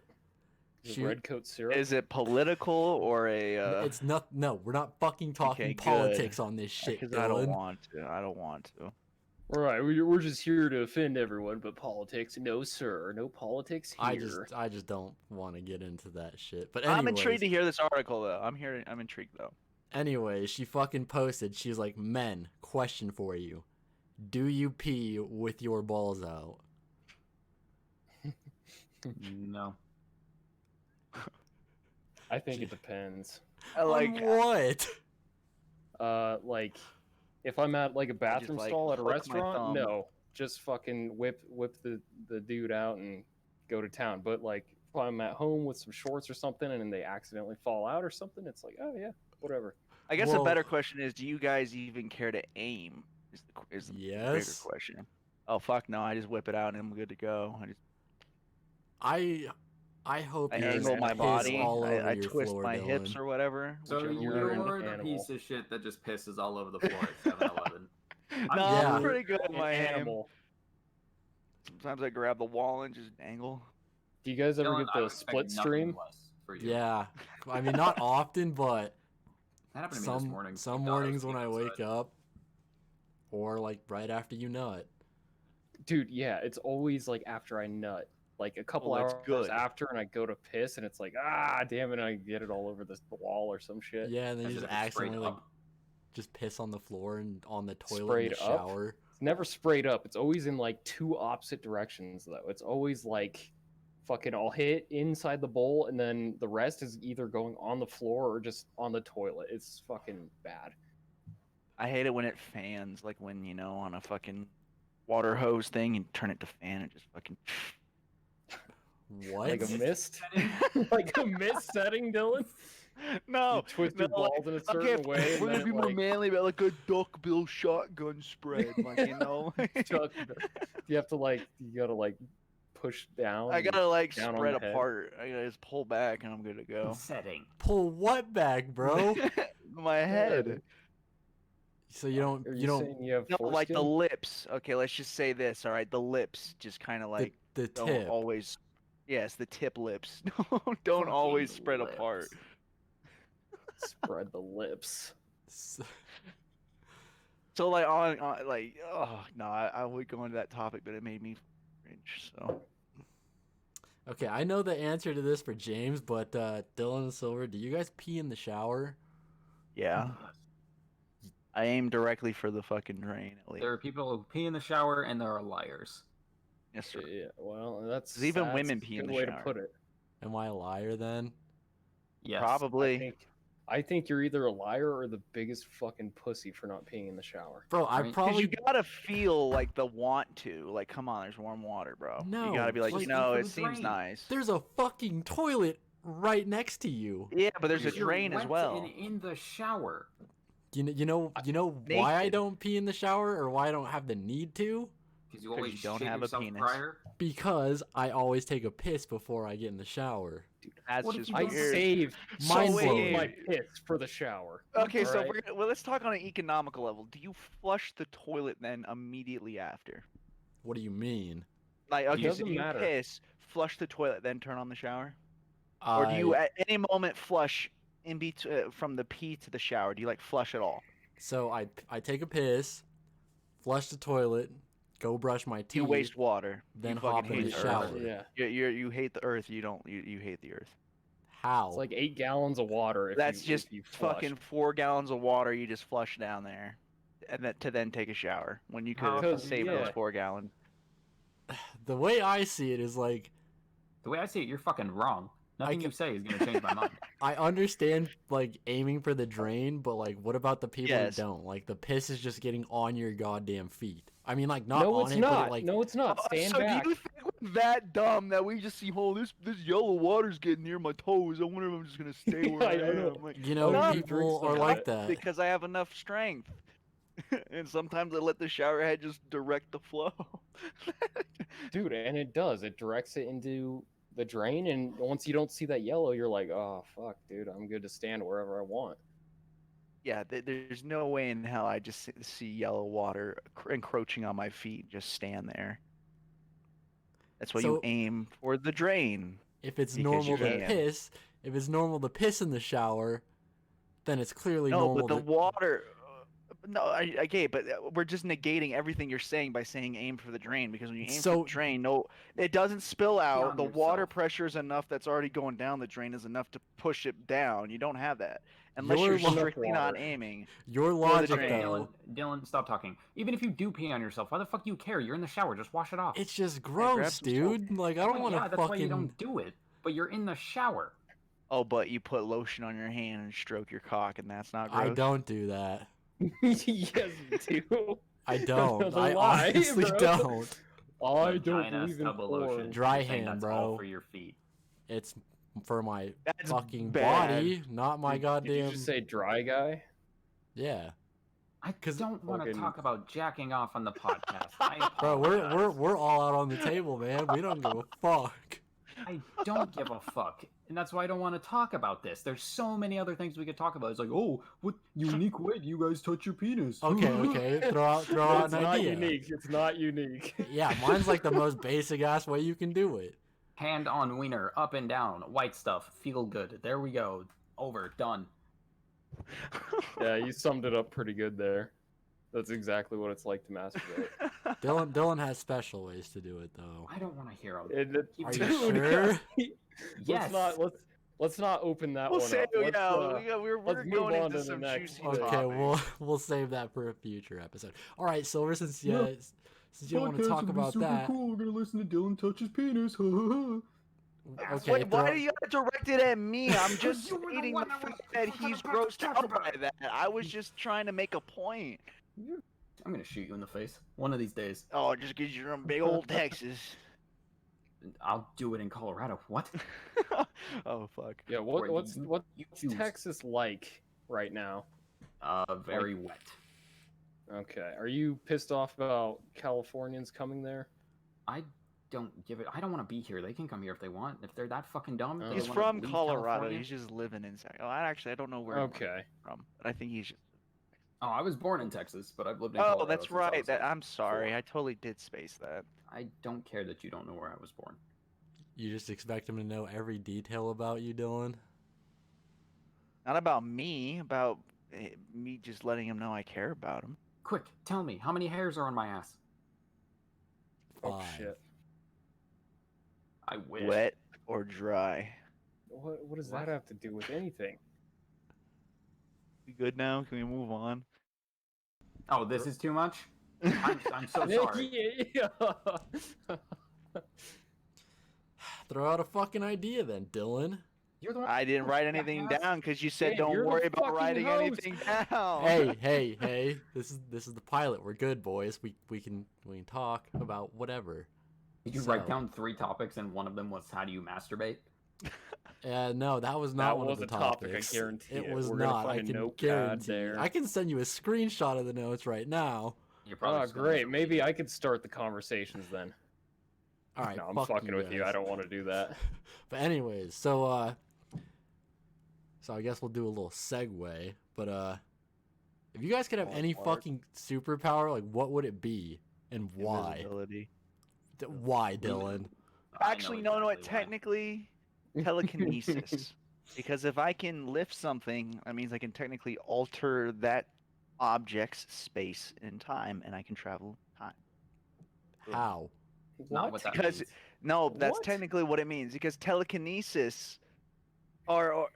she- red coat syrup? Is it political or a it's not. No, we're not fucking talking okay, good. politics on this shit, because I don't Dylan. want to. I don't want to. All right, we're just here to offend everyone, but politics, no sir, no politics here. I just don't want to get into that shit. But I'm intrigued to anyways, hear this article though. I'm intrigued though. anyway, she fucking posted. She's like, "Men, question for you: do you pee with your balls out?" No. I think it depends. I like On what? Like if I'm at like a bathroom like, stall at a hook my restaurant, thumb. no, just fucking whip the dude out and go to town. But like if I'm at home with some shorts or something and then they accidentally fall out or something, it's like, oh yeah, whatever. I guess Well- a better question is, do you guys even care to aim? Is the bigger Yes. question. Oh fuck no! I just whip it out and I'm good to go. I hope I you angle my piss body. all over I your twist floor, my Dylan. hips or whatever. So whichever you're one. an you're the animal. piece of shit that just pisses all over the floor at 7-Eleven. No, Yeah. I'm pretty good at An my aim. animal. Sometimes I grab the wall and just angle. Do you guys ever Dylan, get I the would expect split nothing stream? less for you. Yeah, I mean not often, but That happened to me this morning. some Thank God I was mornings when I outside. wake up, or like right after you nut. Dude, yeah, it's always like after I nut. Like a couple Well, that's hours good. after, and I go to piss, and it's like, ah, damn it, I get it all over the wall or some shit. Yeah, and then As you if just it's sprayed accidentally like up. just piss on the floor and on the toilet Sprayed in the up? shower? It's never sprayed up. It's always in like two opposite directions though. It's always like fucking I'll hit inside the bowl and then the rest is either going on the floor or just on the toilet. It's fucking bad. I hate it when it fans, like when, on a fucking water hose thing, you turn it to fan and just fucking. What? Like a mist? Like a mist setting, Dylan? No, You twist your no, like, balls in a certain way and we're then gonna be it, more like, manly about like a duckbill shotgun spread, like Chuck, you gotta like push down. I gotta like down on spread the head. apart. I gotta just pull back and I'm good to go. Setting. Pull what back, bro? My head. So you don't Are you you don't saying you have No, like the foreskin? lips. Okay, let's just say this. All right, the lips just kind of like the don't tip. always. Yes, the tip lips. Don't always Fucking spread lips. apart. Spread the lips. S- So like on like oh no, I would go into that topic, but it made me cringe. So Okay, I know the answer to this for James, but Dylan and Silver, do you guys pee in the shower? yeah, I aim directly for the fucking drain at least. There are people who pee in the shower, and there are liars. Yes, sir. Yeah, well, that's 'Cause even that's women a pee in good the way shower. to put it. Am I a liar then? Yes. Probably. I think you're either a liar or the biggest fucking pussy for not peeing in the shower. Bro, I Right. 'Cause Because probably you gotta feel like the want to. Like, come on, there's warm water, bro. No, You gotta be like, like- for it the seems drain. nice. there's a fucking toilet right next to you. Yeah, but there's a Because you're drain as wet well. and in the shower. You know why I Naked. don't pee in the shower or why I don't have the need to? Because you 'Cause always you don't shit have a yourself penis. prior. Because I always take a piss before I get in the shower. That's What if just you I don't- weird. save Mind save blowing. my piss for the shower. Okay, so Alright? let's talk on an economical level. Do you flush the toilet then immediately after? What do you mean? Like, okay, so doesn't do you matter. piss, flush the toilet, then turn on the shower? Or do you I- at any moment flush from the pee to the shower? Do you like flush at all? So I take a piss, flush the toilet, go brush my Do you teeth, waste water? then you hop fucking in hate the earth. shower. Yeah. You hate the earth. You hate the earth. How? It's like 8 gallons of water. If That's you, just if you flush. fucking 4 gallons of water you just flush down there, and to then take a shower when you could have Because, saved those yeah. 4 gallons. The way I see it is like The way I see it, you're fucking wrong. Nothing can- you say is gonna change my mind. I understand like aiming for the drain, but like what about the people Yes. who don't? Like the piss is just getting on your goddamn feet. I mean like not No, on it's it, not. but it, like No, it's not. Stand so back. do you think we're that dumb that we just see, oh, this yellow water's getting near my toes? I wonder if I'm just gonna stay where I I know. am. Like, you know, No, people drink are some like of that. because I have enough strength. And sometimes I let the shower head just direct the flow. Dude, and it does. It directs it into the drain, and once you don't see that yellow, you're like, oh, fuck, dude, I'm good to stand wherever I want. Yeah, there's no way in hell I just see yellow water encroaching on my feet. Just stand there. That's why So- you aim for the drain. If it's Because normal you to can. piss, if it's normal to piss in the shower, then it's clearly No, normal but the to water. No, I get it, but we're just negating everything you're saying by saying aim for the drain, because when you aim for So- the drain, no, it doesn't spill out. on The water yourself. pressure is enough that's already going down the drain is enough to push it down. You don't have that unless Your you're lo- strictly not water. aiming. your the logic drain. though. Dylan, stop talking. Even if you do pee on yourself, why the fuck do you care? You're in the shower. Just wash it off. It's just grab gross, some soap. dude. Like I don't Well, want to yeah, that's why you fucking don't do it. But you're in the shower. Oh, but you put lotion on your hand and stroke your cock, and that's not gross. I don't do that. Yes, you do. I don't. Another I lie, honestly bro. don't. I don't Vagina believe in stubble porn. lotion. Dry You're saying hand, that's all bro. for your feet. It's for my That's fucking bad. body, not my Did goddamn. you just say dry guy? Yeah, I 'Cause don't want to fucking- talk about jacking off on the podcast. I bro, apologize. we're all out on the table, man. We don't give a fuck. I don't give a fuck, and that's why I don't want to talk about this. There's so many other things we could talk about. It's like, oh, what unique way do you guys touch your penis? Okay, okay. Throw out It's an not idea. unique. It's not unique. Yeah, mine's like the most basic ass way you can do it. Hand on wiener, up and down, white stuff, feel good. There we go. Over, done. Yeah, you summed it up pretty good there. That's exactly what it's like to masturbate. Dylan has special ways to do it though. I don't want to hear all It- Are dude, you sure? Yes. Let's let's not open that We'll one say, up. Let's, we're let's move going on into to the some next juicy thing. Okay, topics. we'll save that for a future episode. All right, Silver, since you Yeah. since you don't want to talk about that, cool. We're gonna listen to Dylan touch his penis. okay, Wait, why throw, do you gotta direct it at me? I'm just You were the stating one the that was fact that he's grossed talk out about by it. that. I was just trying to make a point. I'm gonna shoot you in the face one of these days. Oh, just because you're in big old Texas. I'll do it in Colorado. What? Oh, fuck. Yeah, Where what's you choose. Texas like right now? Very wet. Okay, are you pissed off about Californians coming there? I don't give it. I don't want to be here. They can come here if they want. If they're that fucking dumb, they He's wanna from leave Colorado. California. He's just living in. Oh, I don't know where Okay. he's from, but I think he's just. Oh, I was born in Texas, but I've lived in Oh, Colorado that's since I right. was, like, I'm sorry. 4. I totally did space that. I don't care that you don't know where I was born. you just expect him to know every detail about you, Dylan. Not about me. About me just letting him know I care about him. Quick, tell me, how many hairs are on my ass? Oh Fine. shit. I wish. Wet or dry. What does What? that have to do with anything? We good now? Can we move on? Oh, this is too much? I'm so sorry. Yeah. Throw out a fucking idea then, Dylan. You're the one I didn't write anything down because you said Dave, don't you're the worry about fucking writing host. anything down. Hey! This is the pilot. We're good, boys. We can talk about whatever. Did you So- write down 3 topics and one of them was how do you masturbate? No, that was not That one was of the a topic, I topics. guarantee it it. was We're gonna not. find I a can notepad guarantee. there. I can send you a screenshot of the notes right now. You're probably Oh, just gonna great. have to Maybe read I it. could start the conversations then. All right, No, I'm fuck fucking with you. I guys. don't want to do that. But anyways, so I guess we'll do a little segue. But if you guys could have Oh, any Mark. fucking superpower, like what would it be and why? Invisibility. Why, Dylan? I know Actually, no. exactly why. Technically, telekinesis. Because if I can lift something, that means I can technically alter that object's space and time, and I can travel time. How? Not what that Because means. no, that's What? technically what it means. Because telekinesis, or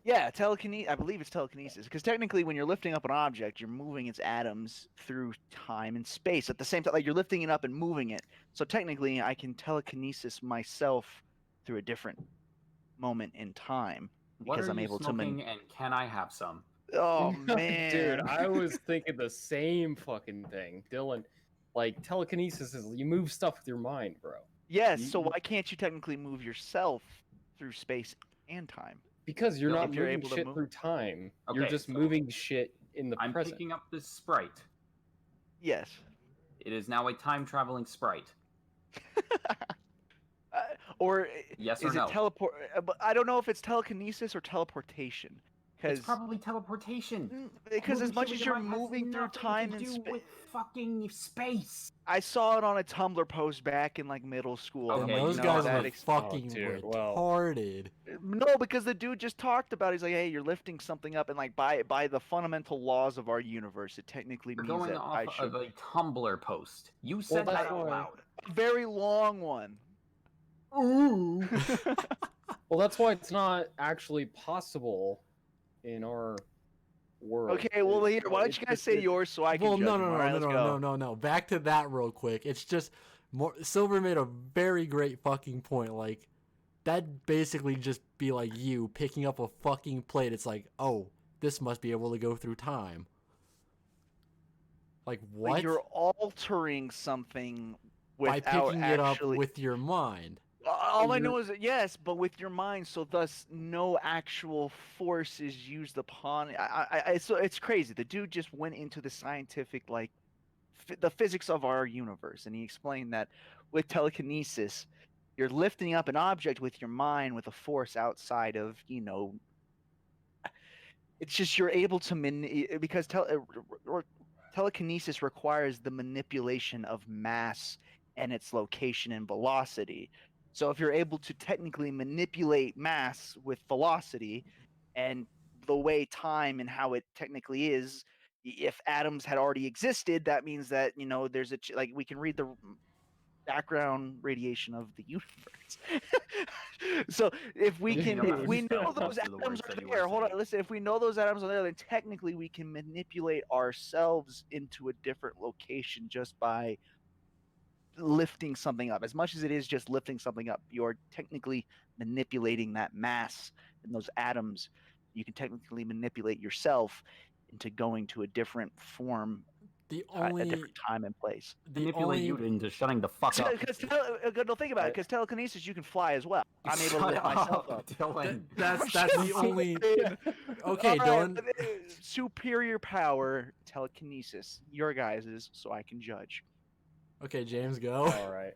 yeah, telekinesis. I believe it's telekinesis. Because technically, when you're lifting up an object, you're moving its atoms through time and space at the same time. Like you're lifting it up and moving it. So technically, I can telekinesis myself through a different moment in time What because are I'm you able to. smoking and can I have some? Oh man, Dude, I was thinking the same fucking thing. Dylan, like telekinesis is you move stuff with your mind, bro. Yes. You- So why can't you technically move yourself through space and time? Because you're No, not if you're moving able to shit move- through time. You're Okay, just so moving shit in the I'm present. picking up this sprite. Yes. It is now a time traveling sprite. Or Yes is or no? it teleport? But I don't know if it's telekinesis or teleportation. It's Because probably teleportation. because as Moving much shit as with you're your mind has moving through nothing time to and do space. with fucking space. I saw it on a Tumblr post back in like middle school. Okay, And I'm like, those you no, guys that are ex- fucking dude, well- retarded. No, because the dude just talked about. He's like, hey, you're lifting something up, and like by the fundamental laws of our universe, it technically You're means going that off I should. of a Tumblr post. You said that's that out why- loud. A very long one. Ooh. Well, that's why it's not actually possible in our world. Okay, well here, why don't It's you guys just- say yours so I can Well, judge no, them. no, All right, no, let's no, go. no, no, no. Back to that real quick. It's just more. Silver made a very great fucking point. Like that basically just be like you picking up a fucking plate. It's like, oh, this must be able to go through time. Like But what? you're altering something By without picking it up actually. with your mind. All I You're- know is that yes, but with your mind, so thus no actual force is used upon. So it's crazy. The dude just went into the scientific, like, the physics of our universe, and he explained that with telekinesis, you're lifting up an object with your mind with a force outside of, it's just you're able to because telekinesis requires the manipulation of mass and its location and velocity. So if you're able to technically manipulate mass with velocity and the way time and how it technically is, if atoms had already existed, that means that there's like we can read the background radiation of the universe. So if we You can, know, if it's we know spelled those most of the atoms words are that you were there, hold on, saying. listen. If we know those atoms are there, then technically we can manipulate ourselves into a different location just by lifting something up. As much as it is just lifting something up, you're technically manipulating that mass and those atoms. You can technically manipulate yourself into going to a different form, The a different time and place. the Manipulate you only into shutting the fuck up. Because don't think about it. Because telekinesis, you can fly as well. I'm able to Shut lift myself up, up. Dylan. that's I'm the just only. saying. Okay, All right, Dylan. but, superior power, telekinesis. Your guys's, so I can judge. Okay, James, go. All right.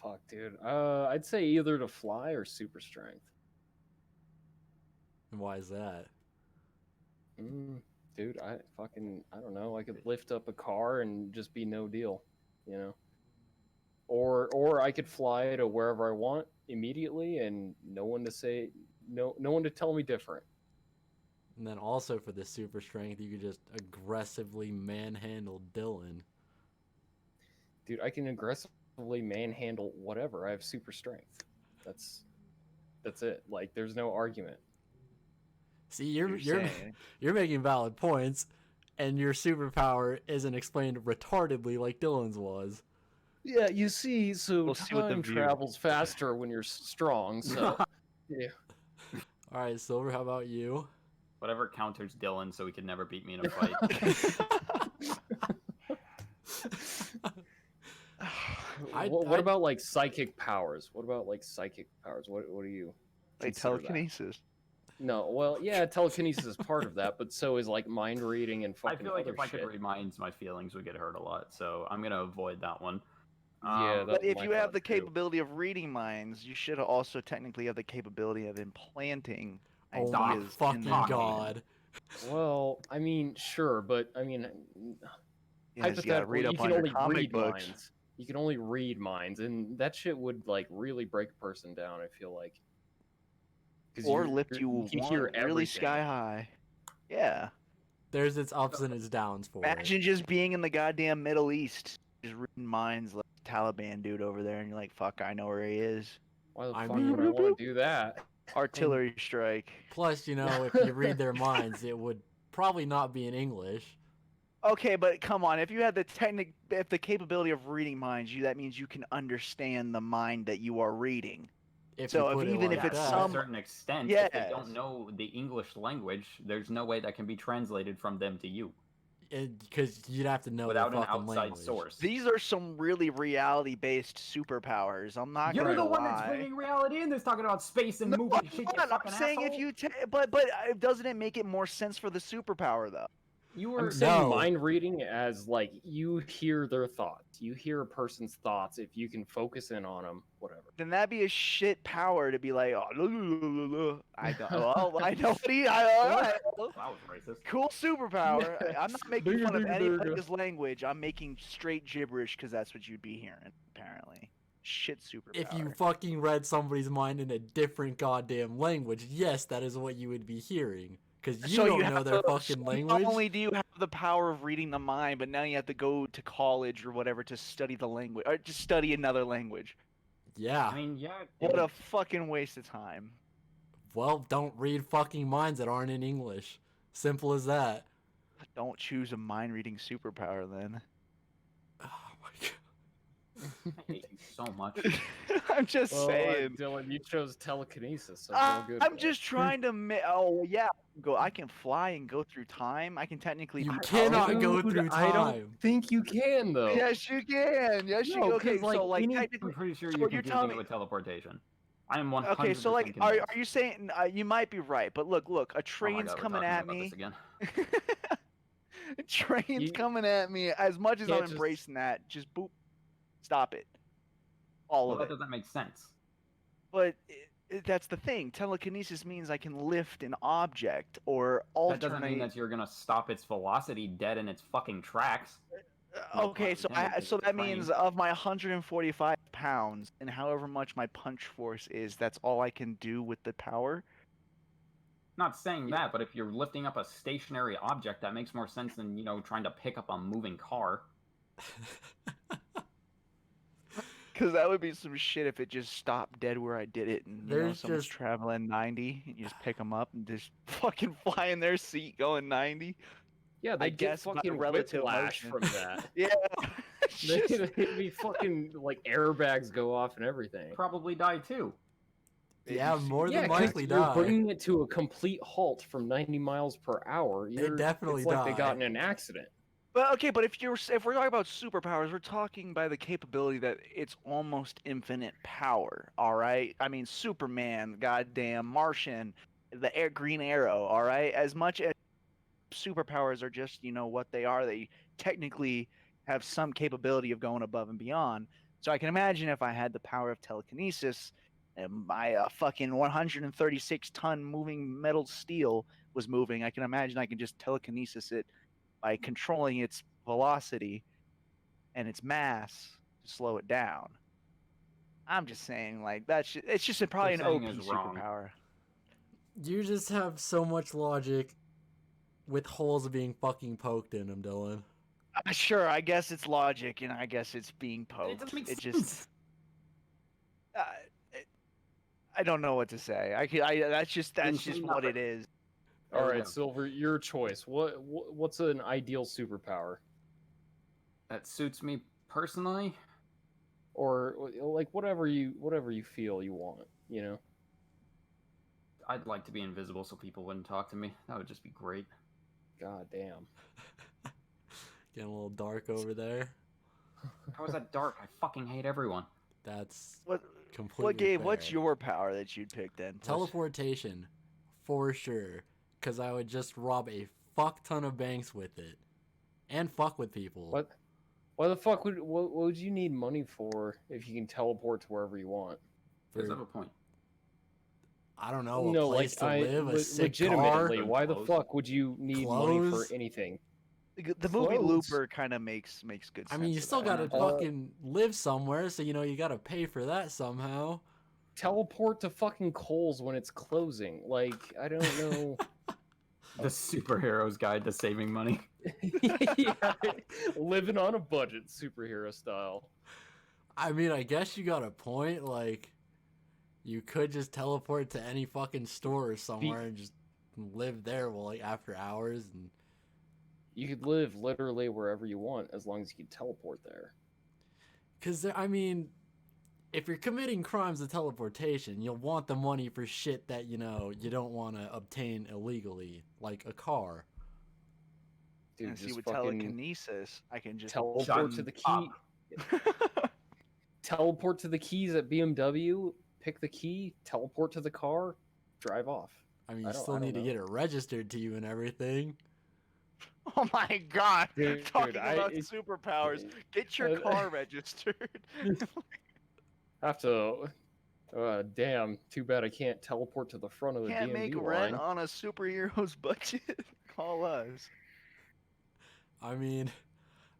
Fuck, dude. I'd say either to fly or super strength. And why is that? Dude, I don't know. I could lift up a car and just be no deal, you know. Or I could fly to wherever I want immediately, and no one to tell me different. And then also for the super strength, you could just aggressively manhandle Dylan. Dude, I can aggressively manhandle whatever. I have super strength. That's it. Like, there's no argument. See, you're saying. you're making valid points, and your superpower isn't explained retardedly like Dylan's was. Yeah, you see, so We'll see what the time view- travels faster when you're strong. So, yeah. All right, Silver, how about you? Whatever counters Dylan so he could never beat me in a fight. What about like psychic powers? What about like psychic powers? What do you Like consider that? telekinesis. No, well, yeah, telekinesis is part of that, but so is like mind reading and I fucking feel like other if I shit. could read minds, my feelings would get hurt a lot, so I'm gonna avoid that one. Yeah, But if my you have thought the too. capability of reading minds, you should also technically have the capability of implanting Oh my ideas in fucking their mind. god! Well, I mean, sure, but I mean, Yes, you gotta hypothetically, read you up can on your only comic read books. minds. You can only read minds, and that shit would like really break a person down. I feel like, 'cause Or lift you you can one hear really everything. sky high. Yeah. There's its ups and its downs for it. Imagine just being in the goddamn Middle East, just reading minds like Taliban dude over there, and you're like, "Fuck, I know where he is." Why the I fuck mean- would I want to do that? Artillery strike. Plus, you know, if you read their minds, it would probably not be in English. Okay, but come on, if you had the if the capability of reading minds, that means you can understand the mind that you are reading. If So you if put it even like if it's that. to a some- certain extent, if they Yes. don't know the English language, there's no way that can be translated from them to you Because you'd have to know without the an fucking outside language. source. These are some really reality-based superpowers. I'm not You're gonna the one lie. that's bringing reality in this, talking about space and No, moving I'm shit. You not. fucking I'm saying asshole. if you, but doesn't it make it more sense for the superpower though? You I'm were saying No. mind reading as like you hear their thoughts. You hear a person's thoughts if you can focus in on them. Whatever. Then that'd be a shit power to be like, oh, I don't. Well, I know what he. All right. that was racist. Cool superpower. I'm not making fun of Digga, digga, anybody's language. I'm making straight gibberish because that's what you'd be hearing. Apparently, shit superpower. If you fucking read somebody's mind in a different goddamn language, yes, that is what you would be hearing. Because you don't know their fucking language. Not only do you have the power of reading the mind, but now you have to go to college or whatever to study the language, or just study another language. Yeah. I mean, yeah. What a fucking waste of time. Well, don't read fucking minds that aren't in English. Simple as that. Don't choose a mind reading superpower then. Oh my god. I hate you so much. I'm just Well, saying. Dylan, you chose telekinesis. So it's all good. I'm just trying to. Oh yeah, I can fly and go through time. I can technically. You be cannot powerful. go Dude, through I don't time. think you can though. Yes, you can. Yes, you No, can. Okay, 'cause, so like any- technically. I'm pretty sure So you're you're confusing telling it me- with teleportation. I am 100% Okay, so like, are convinced. you saying you might be right? But look, a Oh my train's God, we're coming talking at about me. this again. A train's You- coming at me. As much as I'm can't just- embracing that, just boop, stop it. All Well, of that it. doesn't make sense. But that's the thing. Telekinesis means I can lift an object or That doesn't mean alternate. that you're gonna stop its velocity dead in its fucking tracks. No Okay, pun so intended, 'cause so it's a that means train. of my 145 pounds and however much my punch force is, that's all I can do with the power. Not saying that, but if you're lifting up a stationary object, that makes more sense than trying to pick up a moving car. Because that would be some shit if it just stopped dead where I did it, and There's someone's just- traveling 90, and you just pick them up and just fucking fly in their seat going 90. Yeah, they I get guess by fucking relative whiplash motion. from that. Yeah. It's just- They'd be fucking like airbags go off and everything. Probably die too. Yeah, more Yeah, than 'cause likely you're die. bringing it to a complete halt from 90 miles per hour. definitely it's like they die. got in an accident. But okay, but if we're talking about superpowers, we're talking by the capability that it's almost infinite power. All right, I mean Superman, goddamn Martian, the Green Arrow. All right, as much as superpowers are just what they are, they technically have some capability of going above and beyond. So I can imagine if I had the power of telekinesis and my fucking 136-ton moving metal steel was moving, I can imagine I can just telekinesis it by controlling its velocity and its mass to slow it down. I'm just saying, like, it's just probably an saying OP is wrong. superpower. You just have so much logic with holes being fucking poked in them, Dylan. Sure, I guess it's logic, and I guess it's being It poked. doesn't make It sense. just, I don't know what to say. That's just what it is. All There we right, go. Silver, your choice. What's an ideal superpower? That suits me personally. Or like whatever you feel you want, I'd like to be invisible so people wouldn't talk to me. That would just be great. God damn. Getting a little dark over there. How is that dark? I fucking hate everyone. That's What, completely Gabe? fair. What's your power that you'd pick then? Teleportation, for sure. Because I would just rob a fuck ton of banks with it. And fuck with people. What? Why the fuck what would you need money for if you can teleport to wherever you want? Does For, have a point. I don't know, a No, place to live, a sick car. legitimately, why the Clothes. fuck would you need money for Clothes? anything? The movie Clothes. Looper kind of makes good sense. I mean, you of still that. gotta fucking live somewhere, so you gotta pay for that somehow. Teleport to fucking Kohl's when it's closing. Like, I don't know. The superhero's guide to saving money. Yeah, living on a budget, superhero style. I mean, I guess you got a point. Like, you could just teleport to any fucking store or somewhere and just live there, well, like after hours. And You could live literally wherever you want as long as you can teleport there. because I mean, if you're committing crimes of teleportation, you'll want the money for shit that you don't want to obtain illegally, like a car. Dude, And see, just with fucking telekinesis, I can just teleport Shut to the key. up. Teleport to the keys at BMW. Pick the key. Teleport to the car. Drive off. I mean, I you don't- still I need to don't get it registered to you and everything. Oh my god! Dude, Talking about it's- superpowers, get your car registered. Have to. Damn. Too bad I can't teleport to the front of the Can't DMV make line. rent on a superhero's budget. Call us. I mean,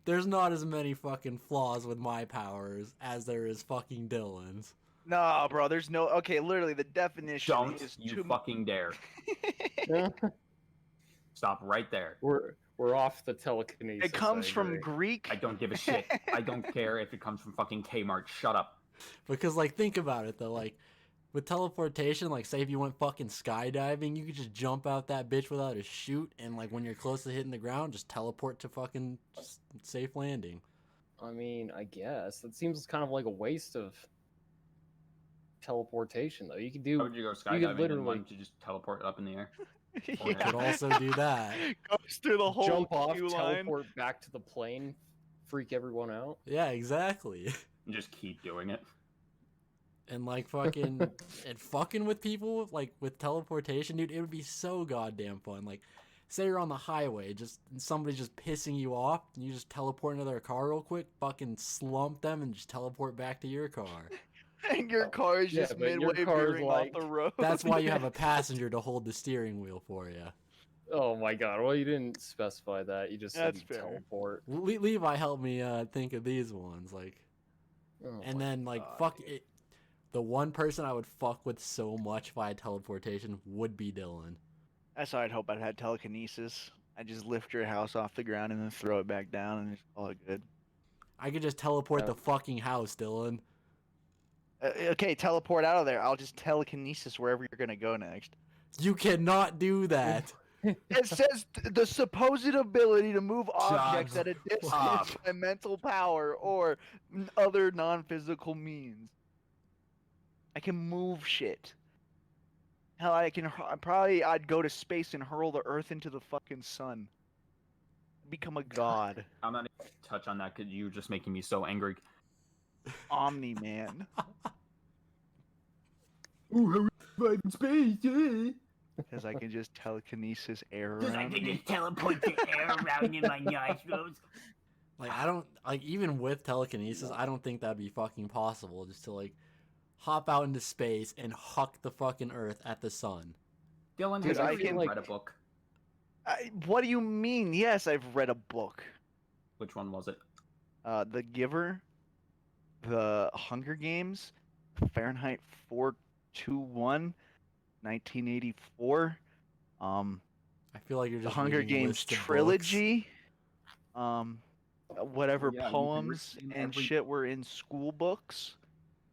there's not as many fucking flaws with my powers as there is fucking Dylan's. No, bro. There's no. Okay, literally, the definition Don't is you too fucking dare. Stop right there. We're off the telekinesis. It comes I from agree. Greek. I don't give a shit. I don't care if it comes from fucking Kmart. Shut up. Because, like, think about it, though. Like, with teleportation, like, say if you went fucking skydiving, you could just jump out that bitch without a chute, and, like, when you're close to hitting the ground, just teleport to fucking safe landing. I mean, I guess that seems kind of like a waste of teleportation, though. You could do. How would you go skydiving and literally- why don't you just teleport up in the air? Or could also do that. Goes through the whole jump off, queue line. teleport back to the plane, freak everyone out. Yeah, exactly. And just keep doing it. And like fucking and fucking with people like with teleportation, dude, it would be so goddamn fun. Like, say you're on the highway, just somebody's just pissing you off, and you just teleport into their car real quick, fucking slump them, and just teleport back to your car. And your car is Yeah, just but your midway car's veering like- off the road. That's why you have a passenger to hold the steering wheel for you. Oh my god! Well, you didn't specify that. You just said That's you fair. teleport. Levi helped me think of these ones, like, Oh and my then like God, fuck dude. it. The one person I would fuck with so much via teleportation would be Dylan. That's how I'd hope I'd had telekinesis. I just lift your house off the ground and then throw it back down and just call it good. I could just teleport Yeah. the fucking house, Dylan. Okay, teleport out of there. I'll just telekinesis wherever you're gonna go next. You cannot do that. It says the supposed ability to move objects Shut at a distance up. by mental power or other non-physical means. I can move shit. Hell, I'd go to space and hurl the Earth into the fucking sun. Become a god. I'm not even gonna touch on that because you're just making me so angry. Omni man. Ooh, hurry, in space, yeah. Because I can just telekinesis air Because I around can me. just teleport the air around in my nostrils. Like I don't like even with telekinesis, I don't think that'd be fucking possible just to like hop out into space and huck the fucking Earth at the sun. Dylan, Dude, have I you feel ever like- read a book? What do you mean? Yes, I've read a book. Which one was it? The Giver, The Hunger Games, Fahrenheit 421, 1984. I feel like you're The just Hunger reading Games lists of books. trilogy. Whatever Yeah, you can poems read in and every- shit were in school books.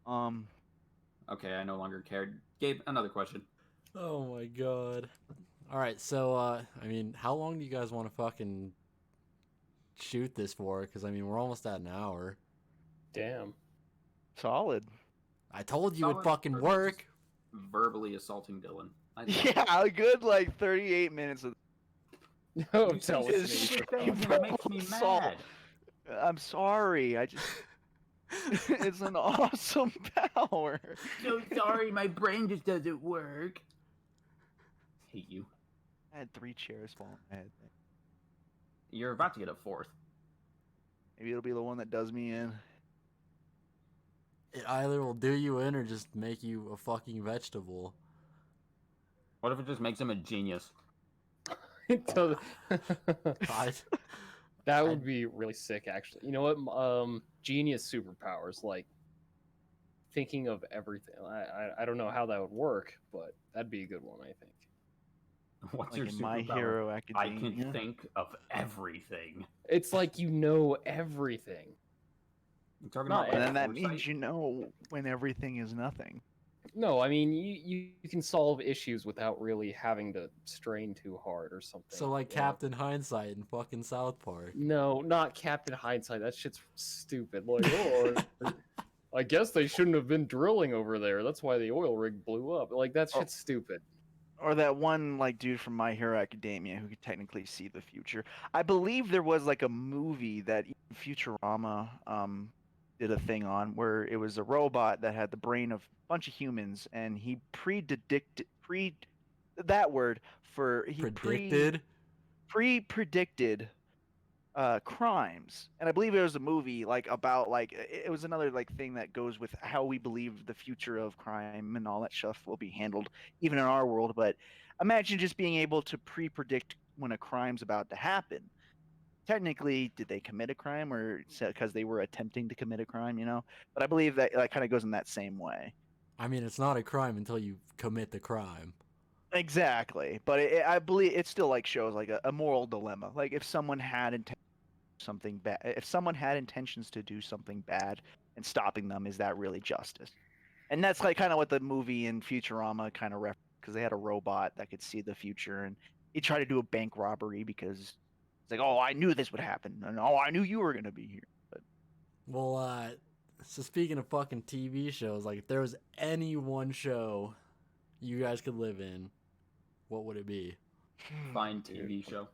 Okay, I no longer cared. Gabe, another question. Oh my god. All right, so I mean, how long do you guys want to fucking shoot this for? Because I mean, we're almost at an hour. Damn. Solid. I told you it'd Solid fucking versus work. Verbally assaulting Dylan. Yeah, a good like 38 minutes of. No You say telekinesis. stupid things and it makes me Assault. mad. I'm sorry. I just. It's an awesome power. So sorry, my brain just doesn't work. Hate you. I had 3 chairs fall on my head. You're about to get a fourth. Maybe it'll be the one that does me in. It either will do you in or just make you a fucking vegetable. What if it just makes him a genius? So- I, that would be really sick, actually. You know what? Genius superpowers, like thinking of everything. I don't know how that would work, but that'd be a good one, I think. What's Like your in My superpower? Hero I Academia. can think of everything. It's like you know everything. You talking Not about And then that foresight? means you know when everything is nothing. No, I mean you can solve issues without really having to strain too hard or something. so like you know? Captain Hindsight in fucking South Park. No, not Captain Hindsight. That shit's stupid. Like, oh, I guess they shouldn't have been drilling over there. That's why the oil rig blew up. Like that Oh. shit's stupid. Or that one like dude from My Hero Academia who could technically see the future. I believe there was like a movie that Futurama did a thing on where it was a robot that had the brain of a bunch of humans and he predicted pre-predicted crimes. And I believe it was a movie like about like it was another like thing that goes with how we believe the future of crime and all that stuff will be handled even in our world. But imagine just being able to pre-predict when a crime's about to happen. Technically, did they commit a crime or because they were attempting to commit a crime, you know? But I believe that kind of goes in that same way. I mean, it's not a crime until you commit the crime. Exactly, but I believe it still like shows like a moral dilemma. Like if someone had something bad, if someone had intentions to do something bad and stopping them, is that really justice? And that's like kind of what the movie in Futurama kind of referenced because they had a robot that could see the future and he tried to do a bank robbery because it's like, oh, I knew this would happen, and oh, I knew you were gonna be here. But Well, so speaking of fucking TV shows, like if there was any one show you guys could live in, what would it be? Fine TV show.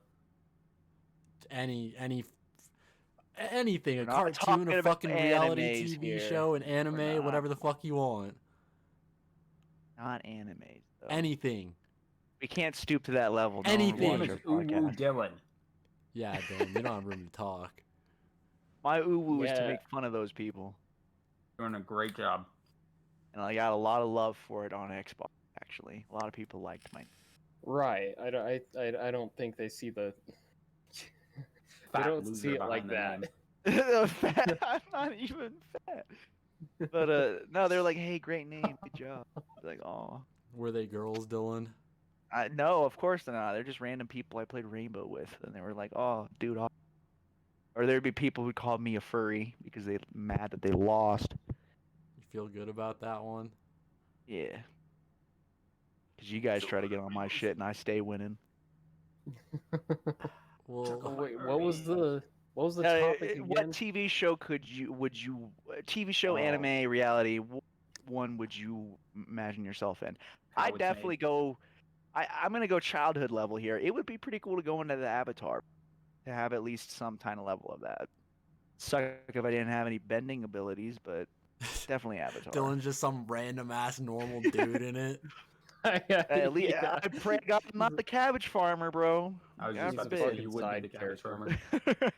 Anything, a We're not cartoon, talking a about fucking reality animes TV here. show, an We're anime, not. whatever the fuck you want. not animes. Though. Anything. We can't stoop to that level. No one would Anything. watch Name our is Ooh Woo podcast. Dylan. Yeah, damn, you don't have room to talk. My uwu is to Yeah. make fun of those people, Doing a great job. and I got a lot of love for it on Xbox. Actually, a lot of people liked my. Right. I don't think they see the. They Fat don't loser see it like behind the that. name. Fat, I'm not even fat. But no, they're like, "Hey, great name, good job." Like, oh, Were they girls, Dylan? no, of course they're not. They're just random people I played Rainbow with, and they were like, "Oh, dude," or there'd be people who called me a furry because they mad that they lost. You feel good about that one? Yeah. Because you guys try to get on my shit and I stay winning. Well, Oh, wait, what was the Uh, topic what again? TV show TV show, Oh. anime, reality, one would you imagine yourself in? How I'd it's definitely made. go, I'm going to go childhood level here. It would be pretty cool to go into the Avatar, to have at least some kind of level of that. Suck if I didn't have any bending abilities, but definitely Avatar. Dylan's just some random ass normal dude in it. At least, Yeah. I pray to God I'm not the cabbage farmer, bro. I was God just about to forbid. say you would be the Side cabbage character. farmer.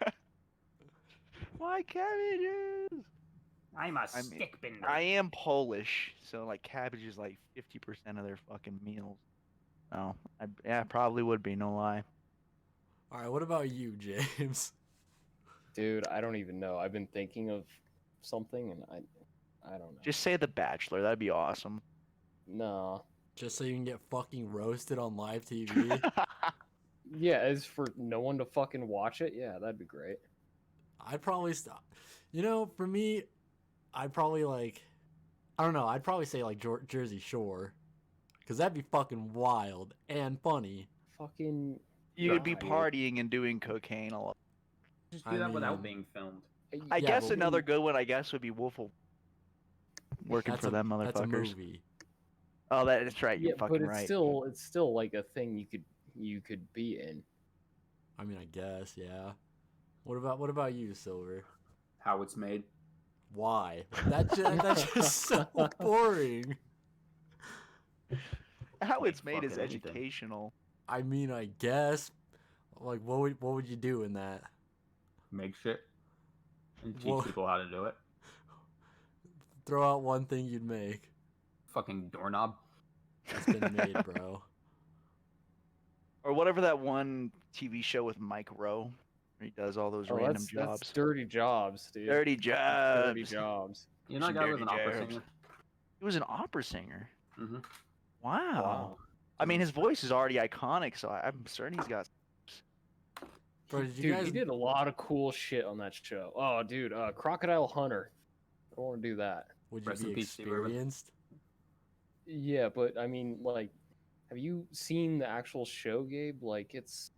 Why cabbages? I'm a I mean, stick bender. I am Polish, so like cabbage is like 50% of their fucking meals. Oh, yeah, probably would be, no lie. All right, what about you, James? Dude, I don't even know. I've been thinking of something, and I don't know. Just say The Bachelor. That'd be awesome. No. Just so you can get fucking roasted on live TV? Yeah, as for no one to fucking watch it, yeah, that'd be great. I'd probably stop. You know, for me, I'd probably like, I don't know. I'd probably say like Jersey Shore, because that'd be fucking wild and funny. Fucking. You'd be God. partying and doing cocaine a lot. Just I do that without mean- being filmed. I Yeah, guess but another good one, I guess, would be Wolf of working for them motherfuckers. That's a movie. Oh, that's right. Yeah, You're fucking but right. it's still like a thing you could be in. I mean, I guess, yeah. What about you, Silver? How it's made. Why? That's just so boring. How it's made is fucking anything. educational. I mean, I guess. Like, what would you do in that? Make shit. And teach Well- people how to do it. Throw out one thing you'd make. Fucking doorknob. That's been made, bro. Or whatever that one TV show with Mike Rowe, where he does all those random that's jobs. dirty jobs, dude. Dirty jobs. Dirty jobs. You know that Some guy was an dirty opera jabs. singer? He was an opera singer. Mm-hmm. Wow. Wow. I mean, his voice is already iconic, so I'm certain he's got. Bro, did you Dude, guys? he did a lot of cool shit on that show. Oh, dude, Crocodile Hunter. I don't want to do that. Would you Rest be in peace, Steve Irwin. experienced? Yeah, but I mean, like, have you seen the actual show, Gabe? Like, it's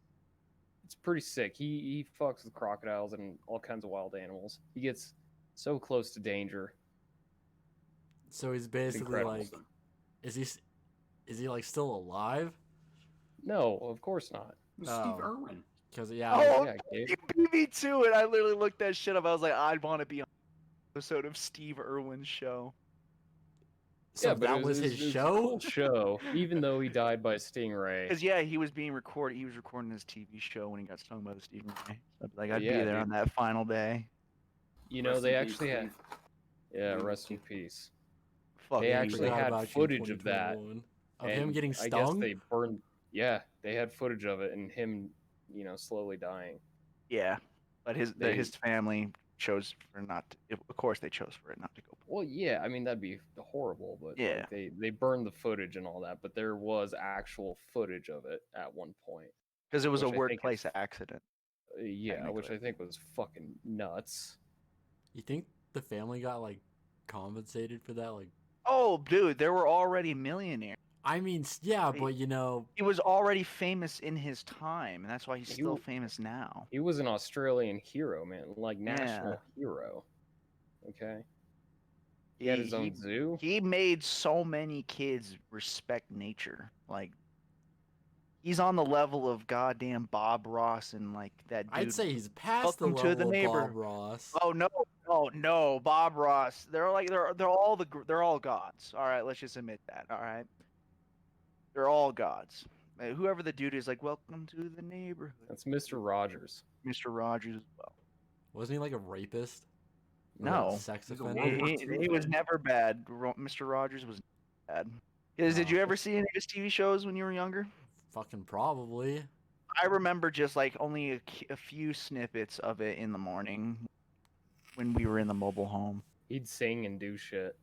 pretty sick. He fucks with crocodiles and all kinds of wild animals. He gets so close to danger. So he's basically incredible. like, is he like still alive? No, of course not. Steve Oh. Irwin. Because yeah, Oh, Yeah, Gabe. you beat me to it. I literally looked that shit up. I was like, I'd want to be on an episode of Steve Irwin's show. so Yeah, but that it was his it a show. cool show, even though he died by a stingray. Because yeah, he was being recorded. He was recording his TV show when he got stung by the stingray. So, like I'd Yeah, be there dude. on that final day. You know, Rest they in peace, actually had. Steve. Yeah, Mm. rest in peace. Fuck They yeah, actually Forgot had about you in footage of that. 2021. Of him and getting I guess stung. they burned. Yeah, they had footage of it and him, slowly dying. Yeah, but his They- his family chose for not. To, of course, they chose for it not to go. Well, yeah, I mean that'd be horrible, but Yeah. like, they burned the footage and all that, but there was actual footage of it at one point. Because it was a Which I think workplace is- accident. Yeah, which Technically. I think was fucking nuts. You think the family got like compensated for that? Like, Oh, dude, there were already millionaires. I mean, yeah, Hey. but He was already famous in his time, and that's why he's He still w- famous now. He was an Australian hero, man, like national Yeah. hero. Okay, he had his own zoo. He made so many kids respect nature. Like, he's on the level of goddamn Bob Ross and like that dude. I'd say he's past the Welcome to level the of neighbor. Bob Ross. Oh no, oh no, Bob Ross. They're like they're all they're all gods. All right, let's just admit that. All right, they're all gods. Whoever the dude is, like, welcome to the neighborhood, That's Mr. Rogers. Mr. Rogers as well. Wasn't he like a rapist? Or, No. like, sex He's a offender. World War He, II he was vet. never bad. Mr. Rogers was bad. Did you No. ever see any of his TV shows when you were younger? Fucking probably. I remember just like only a few snippets of it in the morning when we were in the mobile home. He'd sing and do shit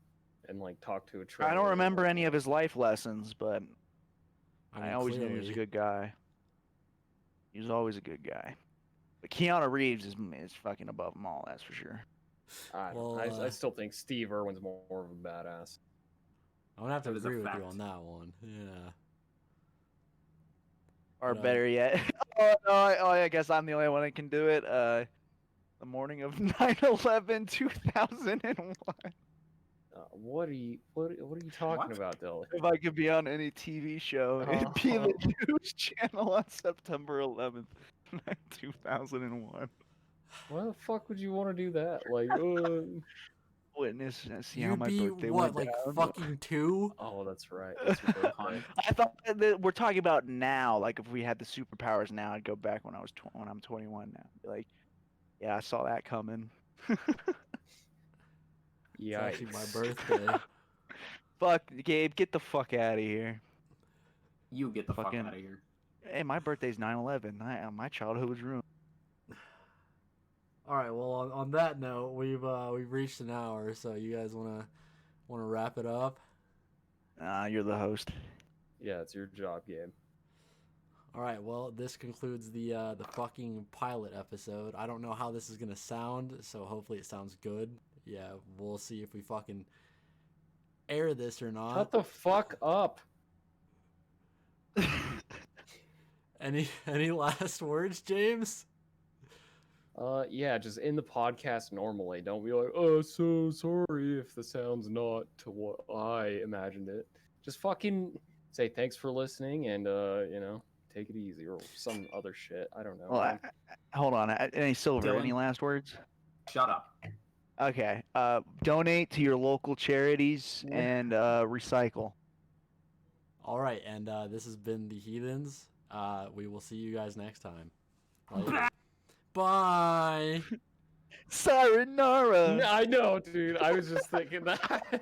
and like talk to a train. I don't remember any of his life lessons, but I, I, mean, always knew he was a clearly. good guy. He was always a good guy. But Keanu Reeves is fucking above them all, that's for sure. I, Well, I still think Steve Irwin's more of a badass. I'm gonna have to That is a agree with you fact. on that one. Yeah. Or But, better yet, oh no, I guess I'm the only one that can do it. The morning of 9/11, 2001. What are you talking What? about, Dylan? If I could be on any TV show, it'd be the news channel on September 11th, 2001. Why the fuck would you want to do that? Like, Witness and see how you'd my be birthday what, went like down. fucking 2? oh, that's right. That's your birthday. I thought that we're talking about now. Like if we had the superpowers now, I'd go back when I was when I'm 21 now. Be like, yeah, I saw that coming. It's actually my Yikes. birthday. Fuck, Gabe, get the fuck out of here. You get the fuck Fucking- out of here. Hey, my birthday's 9/11. My childhood was ruined. All right. Well, on that note, we've reached an hour. So you guys wanna wrap it up? You're the host. Yeah, it's your job, Gabe. All right. Well, this concludes the fucking pilot episode. I don't know how this is gonna sound, so hopefully it sounds good. Yeah, we'll see if we fucking air this or not. Shut the fuck up. Any last words, James? Yeah, just in the podcast normally. Don't be like, oh, so sorry if the sound's not to what I imagined it. Just fucking say thanks for listening and, take it easy or some other shit. I don't know. Well, hold on. Any Silver? Dylan? Any last words? Shut up. Okay. Donate to your local charities and recycle. All right, and this has been the Heathens. We will see you guys next time. Later. Bye. Sayonara. I know, dude. I was just thinking that.